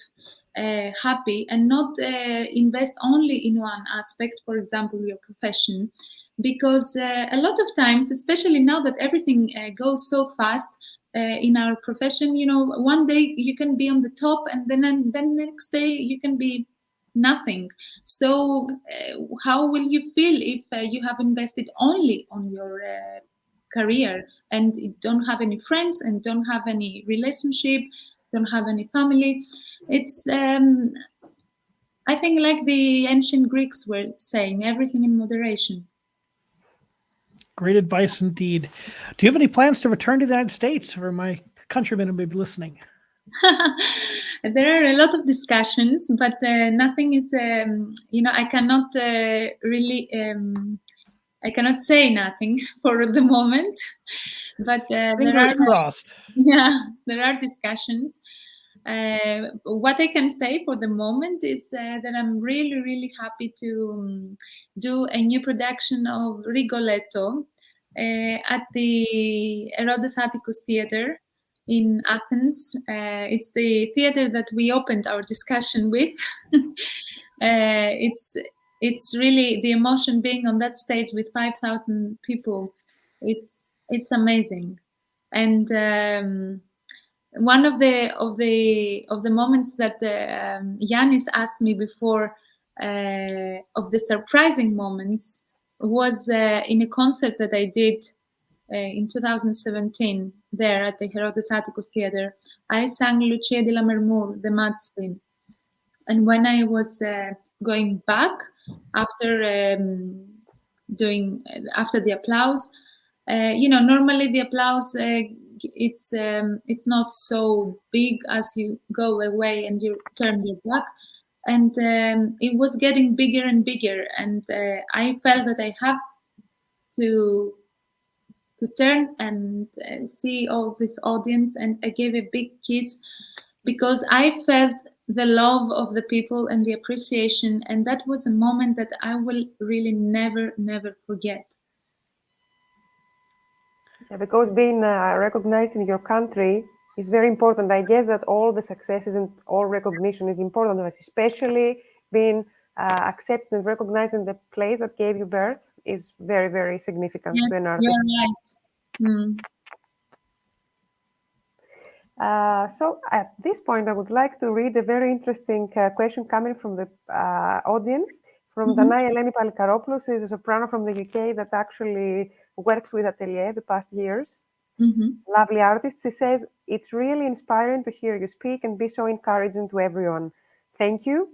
Speaker 3: happy, and not invest only in one aspect, for example your profession, because a lot of times, especially now that everything goes so fast in our profession, one day you can be on the top, and then next day you can be nothing. So how will you feel if you have invested only on your career, and you don't have any friends, and don't have any relationship, don't have any family? It's I think, like the ancient Greeks were saying, everything in moderation.
Speaker 4: Great advice indeed. Do you have any plans to return to the United States, for my countrymen who may be listening?
Speaker 3: There are a lot of discussions, but nothing is, I cannot really, I cannot say nothing for the moment. But
Speaker 4: Fingers crossed.
Speaker 3: there are discussions. What I can say for the moment is that I'm really, really happy to do a new production of Rigoletto at the Herodes Atticus Theatre in Athens. It's the theater that we opened our discussion with. It's really the emotion being on that stage with 5,000 people. It's amazing, and one of the moments that Yanis asked me before of the surprising moments was in a concert that I did in 2017 there at the Herodes Atticus Theatre. I sang Lucia di Lammermoor, the Mad Scene, and when I was going back after after the applause, normally the applause it's not so big as you go away and you turn your back, and it was getting bigger and bigger, and I felt that I have to turn and see all this audience, and I gave a big kiss because I felt the love of the people and the appreciation, and that was a moment that I will really never forget.
Speaker 2: Yeah, because being recognized in your country is very important. I guess that all the successes and all recognition is important, but especially being accepted and recognized in the place that gave you birth is very, very significant
Speaker 3: Yes,
Speaker 2: to an artist.
Speaker 3: you're right.
Speaker 2: So at this point, I would like to read a very interesting question coming from the audience, from Danai Eleni Palikaropoulos, who is a soprano from the UK that actually works with AdE the past years. Lovely artist. She says, it's really inspiring to hear you speak and be so encouraging to everyone. Thank you.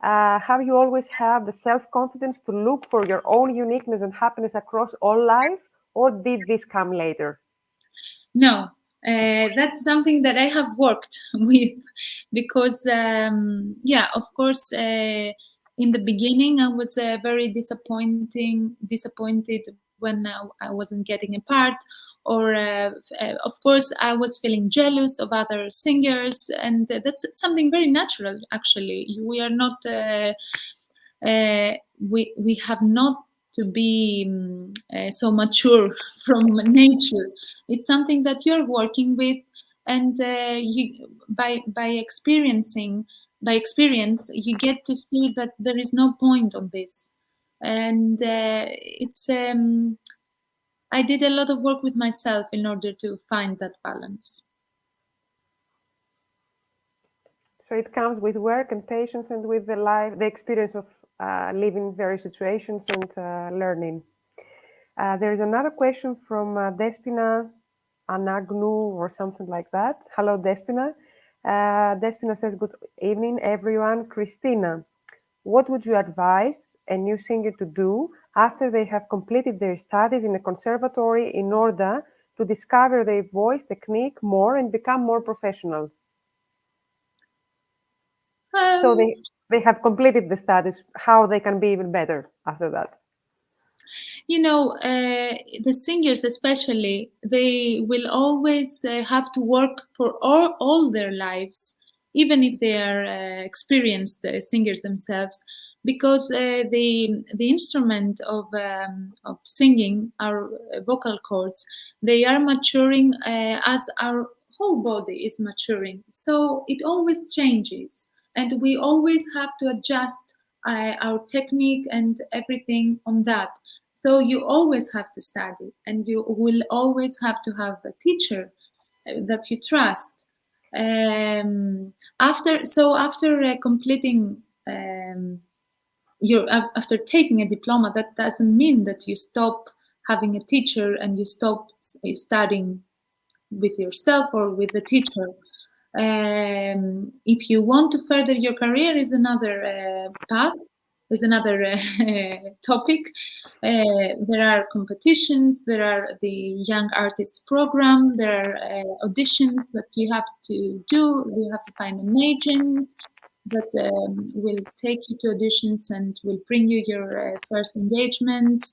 Speaker 2: Have you always had the self-confidence to look for your own uniqueness and happiness across all life, or did this come later?
Speaker 3: No, that's something that I have worked with, because of course in the beginning I was very disappointed when I wasn't getting a part, or of course I was feeling jealous of other singers, and that's something very natural. Actually, we are not we have not to be so mature from nature. It's something that you're working with, and you by experience, you get to see that there is no point on this, and it's. I did a lot of work with myself in order to find that balance.
Speaker 2: So it comes with work and patience and with the experience of living various situations and learning. There is another question from Despina Anagnou or something like that. Hello, Despina. Despina says, good evening, everyone. Christina, what would you advise a new singer to do after they have completed their studies in a conservatory in order to discover their voice technique more and become more professional? So they have completed the studies, how they can be even better after that?
Speaker 3: The singers especially, they will always have to work for all their lives, even if they are experienced singers themselves, because the instrument of singing, our vocal cords, they are maturing as our whole body is maturing. So it always changes, and we always have to adjust our technique and everything on that. So you always have to study, and you will always have to have a teacher that you trust. After completing after taking a diploma, that doesn't mean that you stop having a teacher and you stop studying with yourself or with the teacher. If you want to further your career, is another path. is another topic. There are competitions, there are the Young Artists Program, there are auditions that you have to do. You have to find an agent that will take you to auditions and will bring you your first engagements.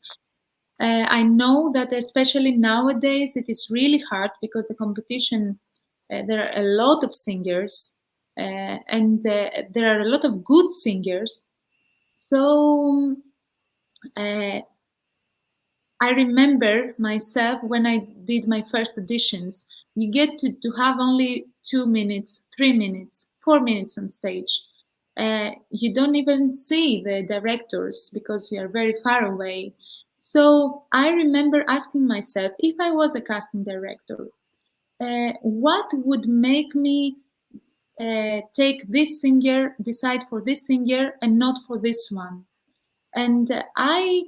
Speaker 3: I know that especially nowadays it is really hard because the competition, there are a lot of singers and there are a lot of good singers. So I remember myself when I did my first auditions, you get to have only 2 minutes, 3 minutes, 4 minutes on stage. You don't even see the directors because you are very far away. So I remember asking myself, if I was a casting director, what would make me take this singer, decide for this singer and not for this one? And I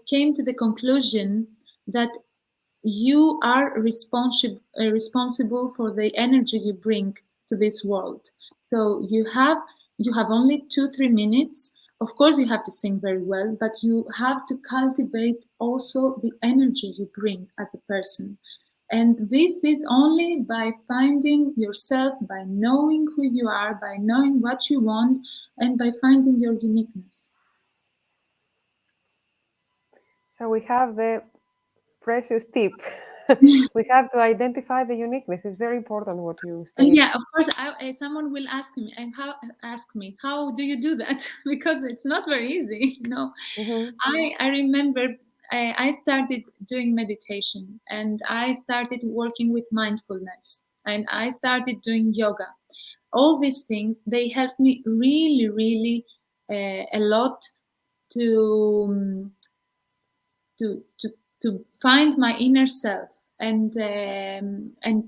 Speaker 3: came to the conclusion that you are responsible for the energy you bring to this world. So you have only 2-3 minutes. Of course, you have to sing very well, but you have to cultivate also the energy you bring as a person. And this is only by finding yourself, by knowing who you are, by knowing what you want, and by finding your uniqueness.
Speaker 2: So we have the precious tip. We have to identify the uniqueness. It's very important what you state.
Speaker 3: Yeah, of course. Someone will ask me, and how do you do that? Because it's not very easy.
Speaker 2: Mm-hmm.
Speaker 3: I remember I started doing meditation, and I started working with mindfulness, and I started doing yoga. All these things, they helped me really, really a lot to to find my inner self and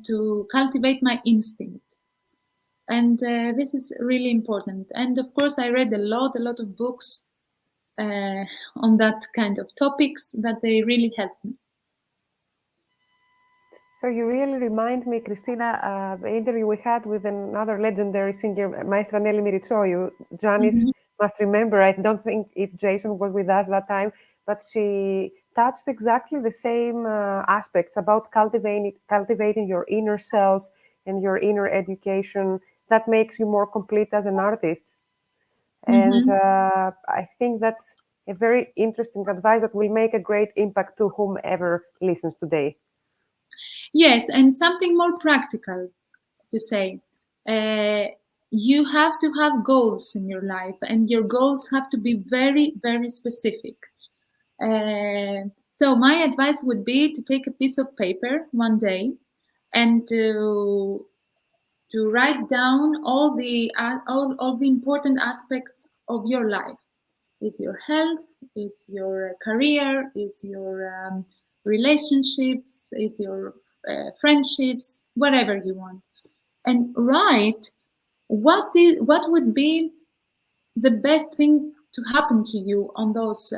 Speaker 3: to cultivate my instinct. And this is really important. And of course, I read a lot of books on that kind of topics that they really helped me.
Speaker 2: So you really remind me, Christina, the interview we had with another legendary singer, Maestra Nelly Miritroiu. Janice must remember, I don't think if Jason was with us that time, but she touched exactly the same aspects about cultivating your inner self and your inner education that makes you more complete as an artist. And I think that's a very interesting advice that will make a great impact to whomever listens today.
Speaker 3: Yes, and something more practical to say. You have to have goals in your life, and your goals have to be very, very specific. So my advice would be to take a piece of paper one day and to write down all the important aspects of your life. Is your health, is your career, is your relationships, is your friendships, whatever you want, and write what would be the best thing to happen to you on those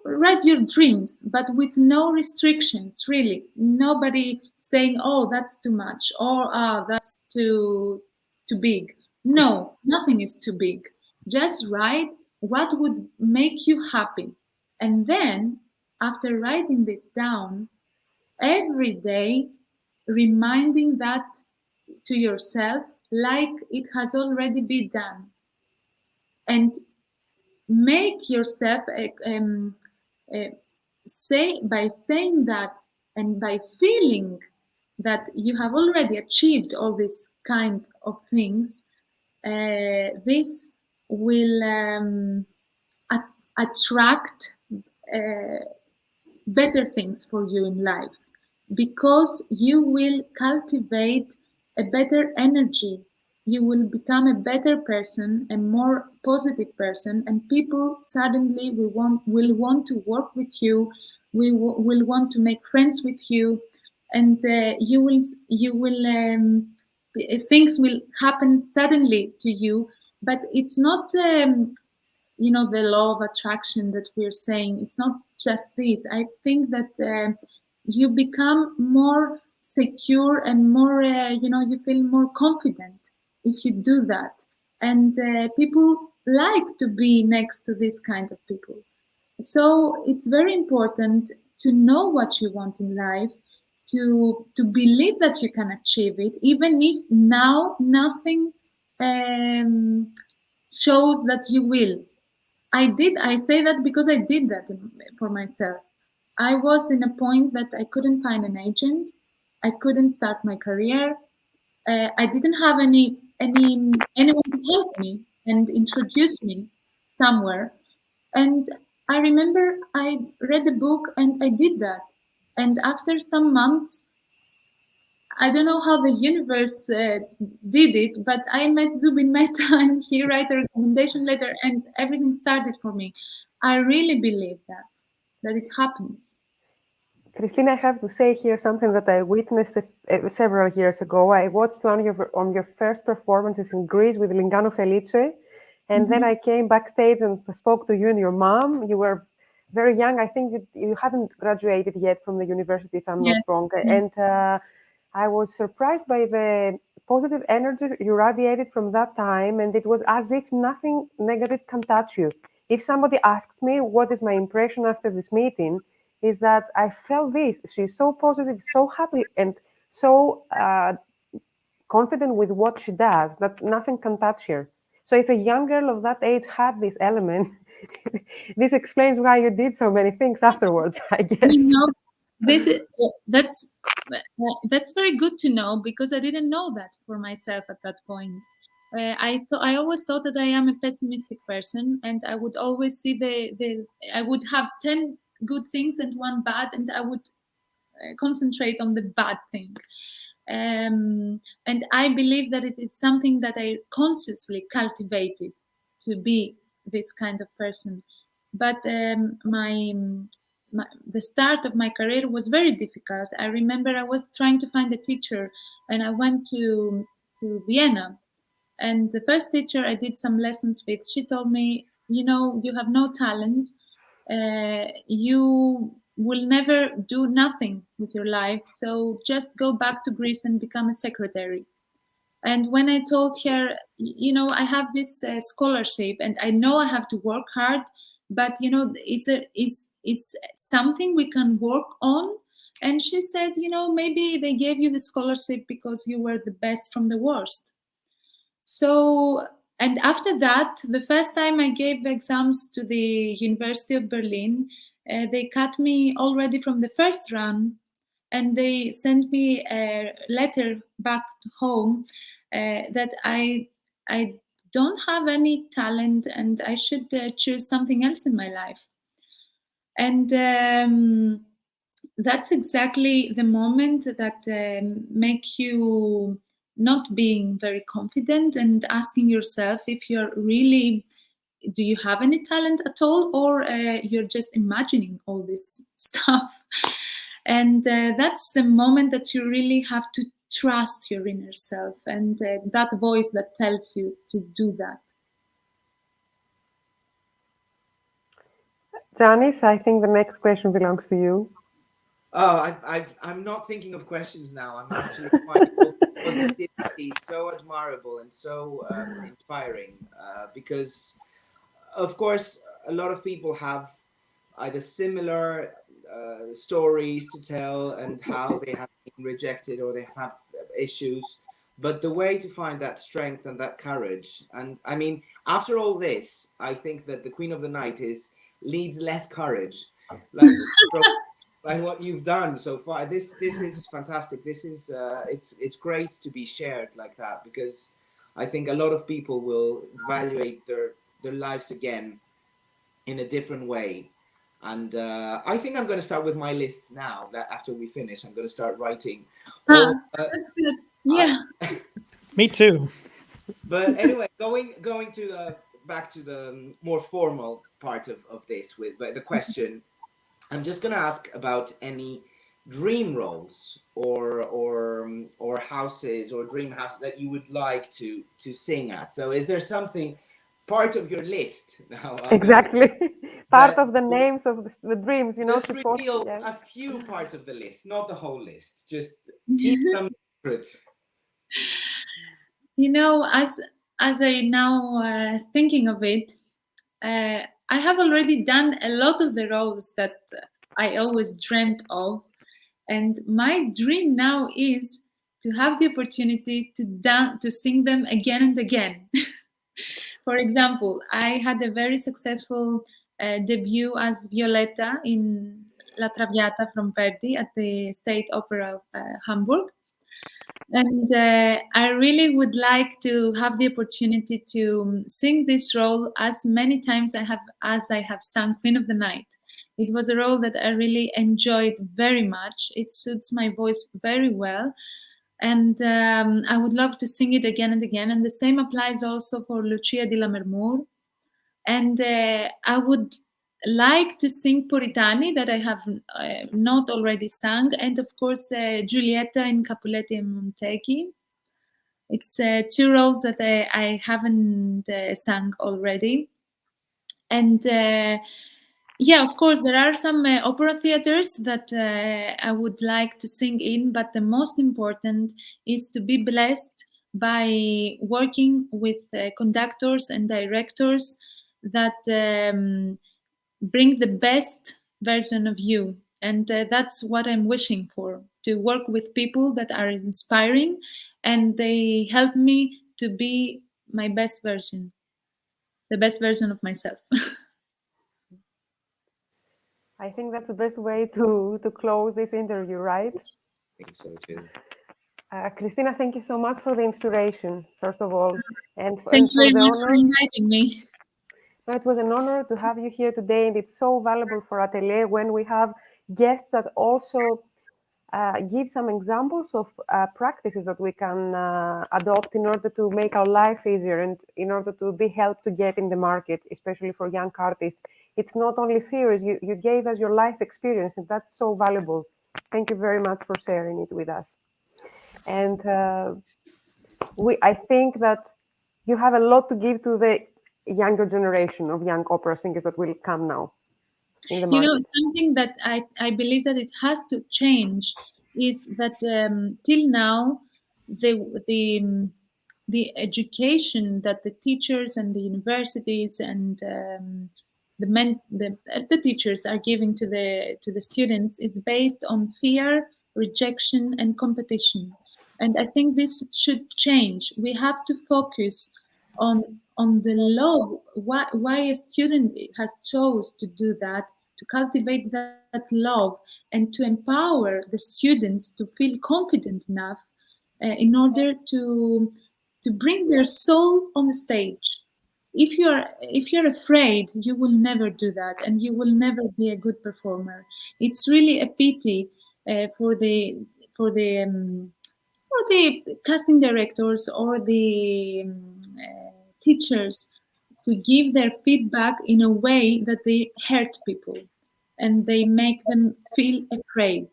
Speaker 3: write your dreams, but with no restrictions, really. Nobody saying, oh, that's too much, or that's too big. No, nothing is too big. Just write what would make you happy. And then, after writing this down, every day reminding that to yourself like it has already been done. And make yourself say, by saying that and by feeling that you have already achieved all these kind of things, this will attract better things for you in life, because you will cultivate a better energy. You will become a better person, a more positive person, and people suddenly will want to work with you. Will want to make friends with you, and you will things will happen suddenly to you. But it's not the law of attraction that we're saying. It's not just this. I think that you become more secure and more you feel more confident if you do that. And people like to be next to this kind of people. So it's very important to know what you want in life, to believe that you can achieve it, even if now nothing shows that you will. I say that because I did that for myself. I was in a point that I couldn't find an agent. I couldn't start my career. I didn't have anyone to help me and introduce me somewhere. And I remember I read the book and I did that. And after some months, I don't know how the universe did it, but I met Zubin Mehta and he wrote a recommendation letter and everything started for me. I really believe that it happens.
Speaker 2: Christina, I have to say here something that I witnessed several years ago. I watched one of your first performances in Greece with Lingano Felice, and then I came backstage and spoke to you and your mom. You were very young. I think you hadn't graduated yet from the university, if I'm not
Speaker 3: Yes.
Speaker 2: wrong. And I was surprised by the positive energy you radiated from that time, and it was as if nothing negative can touch you. If somebody asks me what is my impression after this meeting, is that I felt this. She's so positive, so happy, and so confident with what she does that nothing can touch her. So if a young girl of that age had this element, this explains why you did so many things afterwards, I guess.
Speaker 3: You know, this is, that's very good to know because I didn't know that for myself at that point. I always thought that I am a pessimistic person, and I would always see I would have 10 good things and one bad, and I would concentrate on the bad thing. And I believe that it is something that I consciously cultivated to be this kind of person. But the start of my career was very difficult. I remember I was trying to find a teacher, and I went to Vienna. And the first teacher I did some lessons with, she told me, you have no talent. You will never do nothing with your life. So just go back to Greece and become a secretary. And when I told her, I have this scholarship and I know I have to work hard, but is something we can work on. And she said, maybe they gave you the scholarship because you were the best from the worst. So, and after that, the first time I gave exams to the University of Berlin, they cut me already from the first run, and they sent me a letter back home that I don't have any talent and I should choose something else in my life. And that's exactly the moment that make you not being very confident and asking yourself if you're really, do you have any talent at all, or you're just imagining all this stuff. And that's the moment that you really have to trust your inner self and that voice that tells you to do that.
Speaker 2: Janice, I think the next question belongs to you.
Speaker 1: Oh, I'm not thinking of questions now. I'm actually finding positivity so admirable and so inspiring because, of course, a lot of people have either similar stories to tell and how they have been rejected or they have issues. But the way to find that strength and that courage, and I mean, after all this, I think that the Queen of the Night leads less courage. Like, by what you've done so far. This is fantastic. This is it's great to be shared like that because I think a lot of people will evaluate their lives again in a different way. And I think I'm going to start with my lists now. That after we finish, I'm going to start writing.
Speaker 3: That's good. Yeah.
Speaker 4: Me too.
Speaker 1: But anyway, going to back to the more formal part of this with the question. I'm just going to ask about any dream roles or houses or dream house that you would like to sing at. So is there something part of your list now?
Speaker 2: Exactly. Part
Speaker 1: That
Speaker 2: of the names of the dreams,
Speaker 1: just
Speaker 2: to post.
Speaker 1: reveal
Speaker 2: Yeah.
Speaker 1: a few parts of the list, not the whole list. Just keep them secret.
Speaker 3: You know, as I now thinking of it, I have already done a lot of the roles that I always dreamt of, and my dream now is to have the opportunity to sing them again and again. For example, I had a very successful debut as Violetta in La Traviata from Verdi at the State Opera of Hamburg. And I really would like to have the opportunity to sing this role as many times as I have sung Queen of the Night. It was a role that I really enjoyed very much. It suits my voice very well. And I would love to sing it again and again. And the same applies also for Lucia di Lammermoor. And I would like to sing Puritani, that I have not already sung, and of course Giulietta in Capuletti and Montecchi. It's two roles that I haven't sung already. And yeah, of course, there are some opera theaters that I would like to sing in, but the most important is to be blessed by working with conductors and directors that bring the best version of you. And that's what I'm wishing for, to work with people that are inspiring and they help me to be my best version, the best version of myself.
Speaker 2: I think that's the best way to close this interview, right?
Speaker 1: I think so too.
Speaker 2: Christina, thank you so much for the inspiration, first of all, and
Speaker 3: Thank you
Speaker 2: for
Speaker 3: very
Speaker 2: the
Speaker 3: much
Speaker 2: honor.
Speaker 3: for inviting me.
Speaker 2: No, it was an honor to have you here today, and it's so valuable for Atelier when we have guests that also give some examples of practices that we can adopt in order to make our life easier and in order to be helped to get in the market, especially for young artists. It's not only theories, you gave us your life experience, and that's so valuable. Thank you very much for sharing it with us. And I think that you have a lot to give to the younger generation of young opera singers that will come now in the market.
Speaker 3: You know, something that I believe that it has to change is that till now, the education that the teachers and the universities and the teachers are giving to the students is based on fear, rejection, and competition. And I think this should change. We have to focus on the love. Why a student has chose to do that, to cultivate that love, and to empower the students to feel confident enough in order to bring their soul on the stage. If you're afraid, you will never do that, and you will never be a good performer. It's really a pity for the casting directors or the teachers to give their feedback in a way that they hurt people and they make them feel afraid.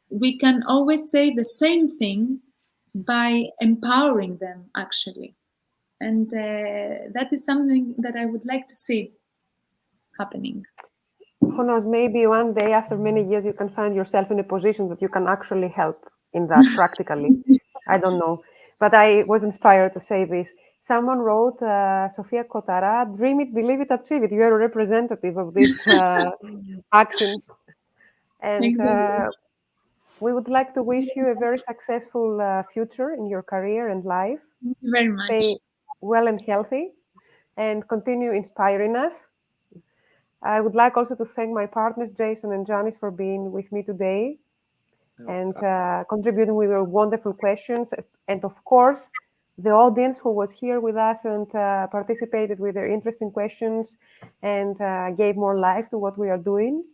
Speaker 3: We can always say the same thing by empowering them, actually. And that is something that I would like to see happening.
Speaker 2: Who knows, maybe one day after many years you can find yourself in a position that you can actually help in that practically. I don't know. But I was inspired to say this. Someone wrote, Sofia Kotara, dream it, believe it, achieve it. You are a representative of these actions. And
Speaker 3: Exactly.
Speaker 2: we would like to wish you a very successful future in your career and life.
Speaker 3: Thank you very much.
Speaker 2: Stay well and healthy and continue inspiring us. I would like also to thank my partners, Jason and Janice, for being with me today and contributing with your wonderful questions. And of course, the audience who was here with us and participated with their interesting questions and gave more life to what we are doing.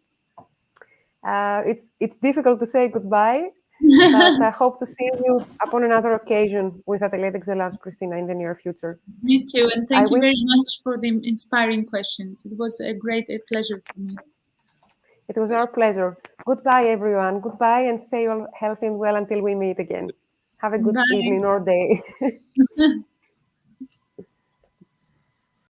Speaker 2: It's difficult to say goodbye, but I hope to see you upon another occasion with Atelier d'Excellence, Christina, in the near future.
Speaker 3: Me too, and thank you very much for the inspiring questions. It was a pleasure for me.
Speaker 2: It was our pleasure. Goodbye, everyone. Goodbye, and stay all healthy and well until we meet again. Have a good evening or day.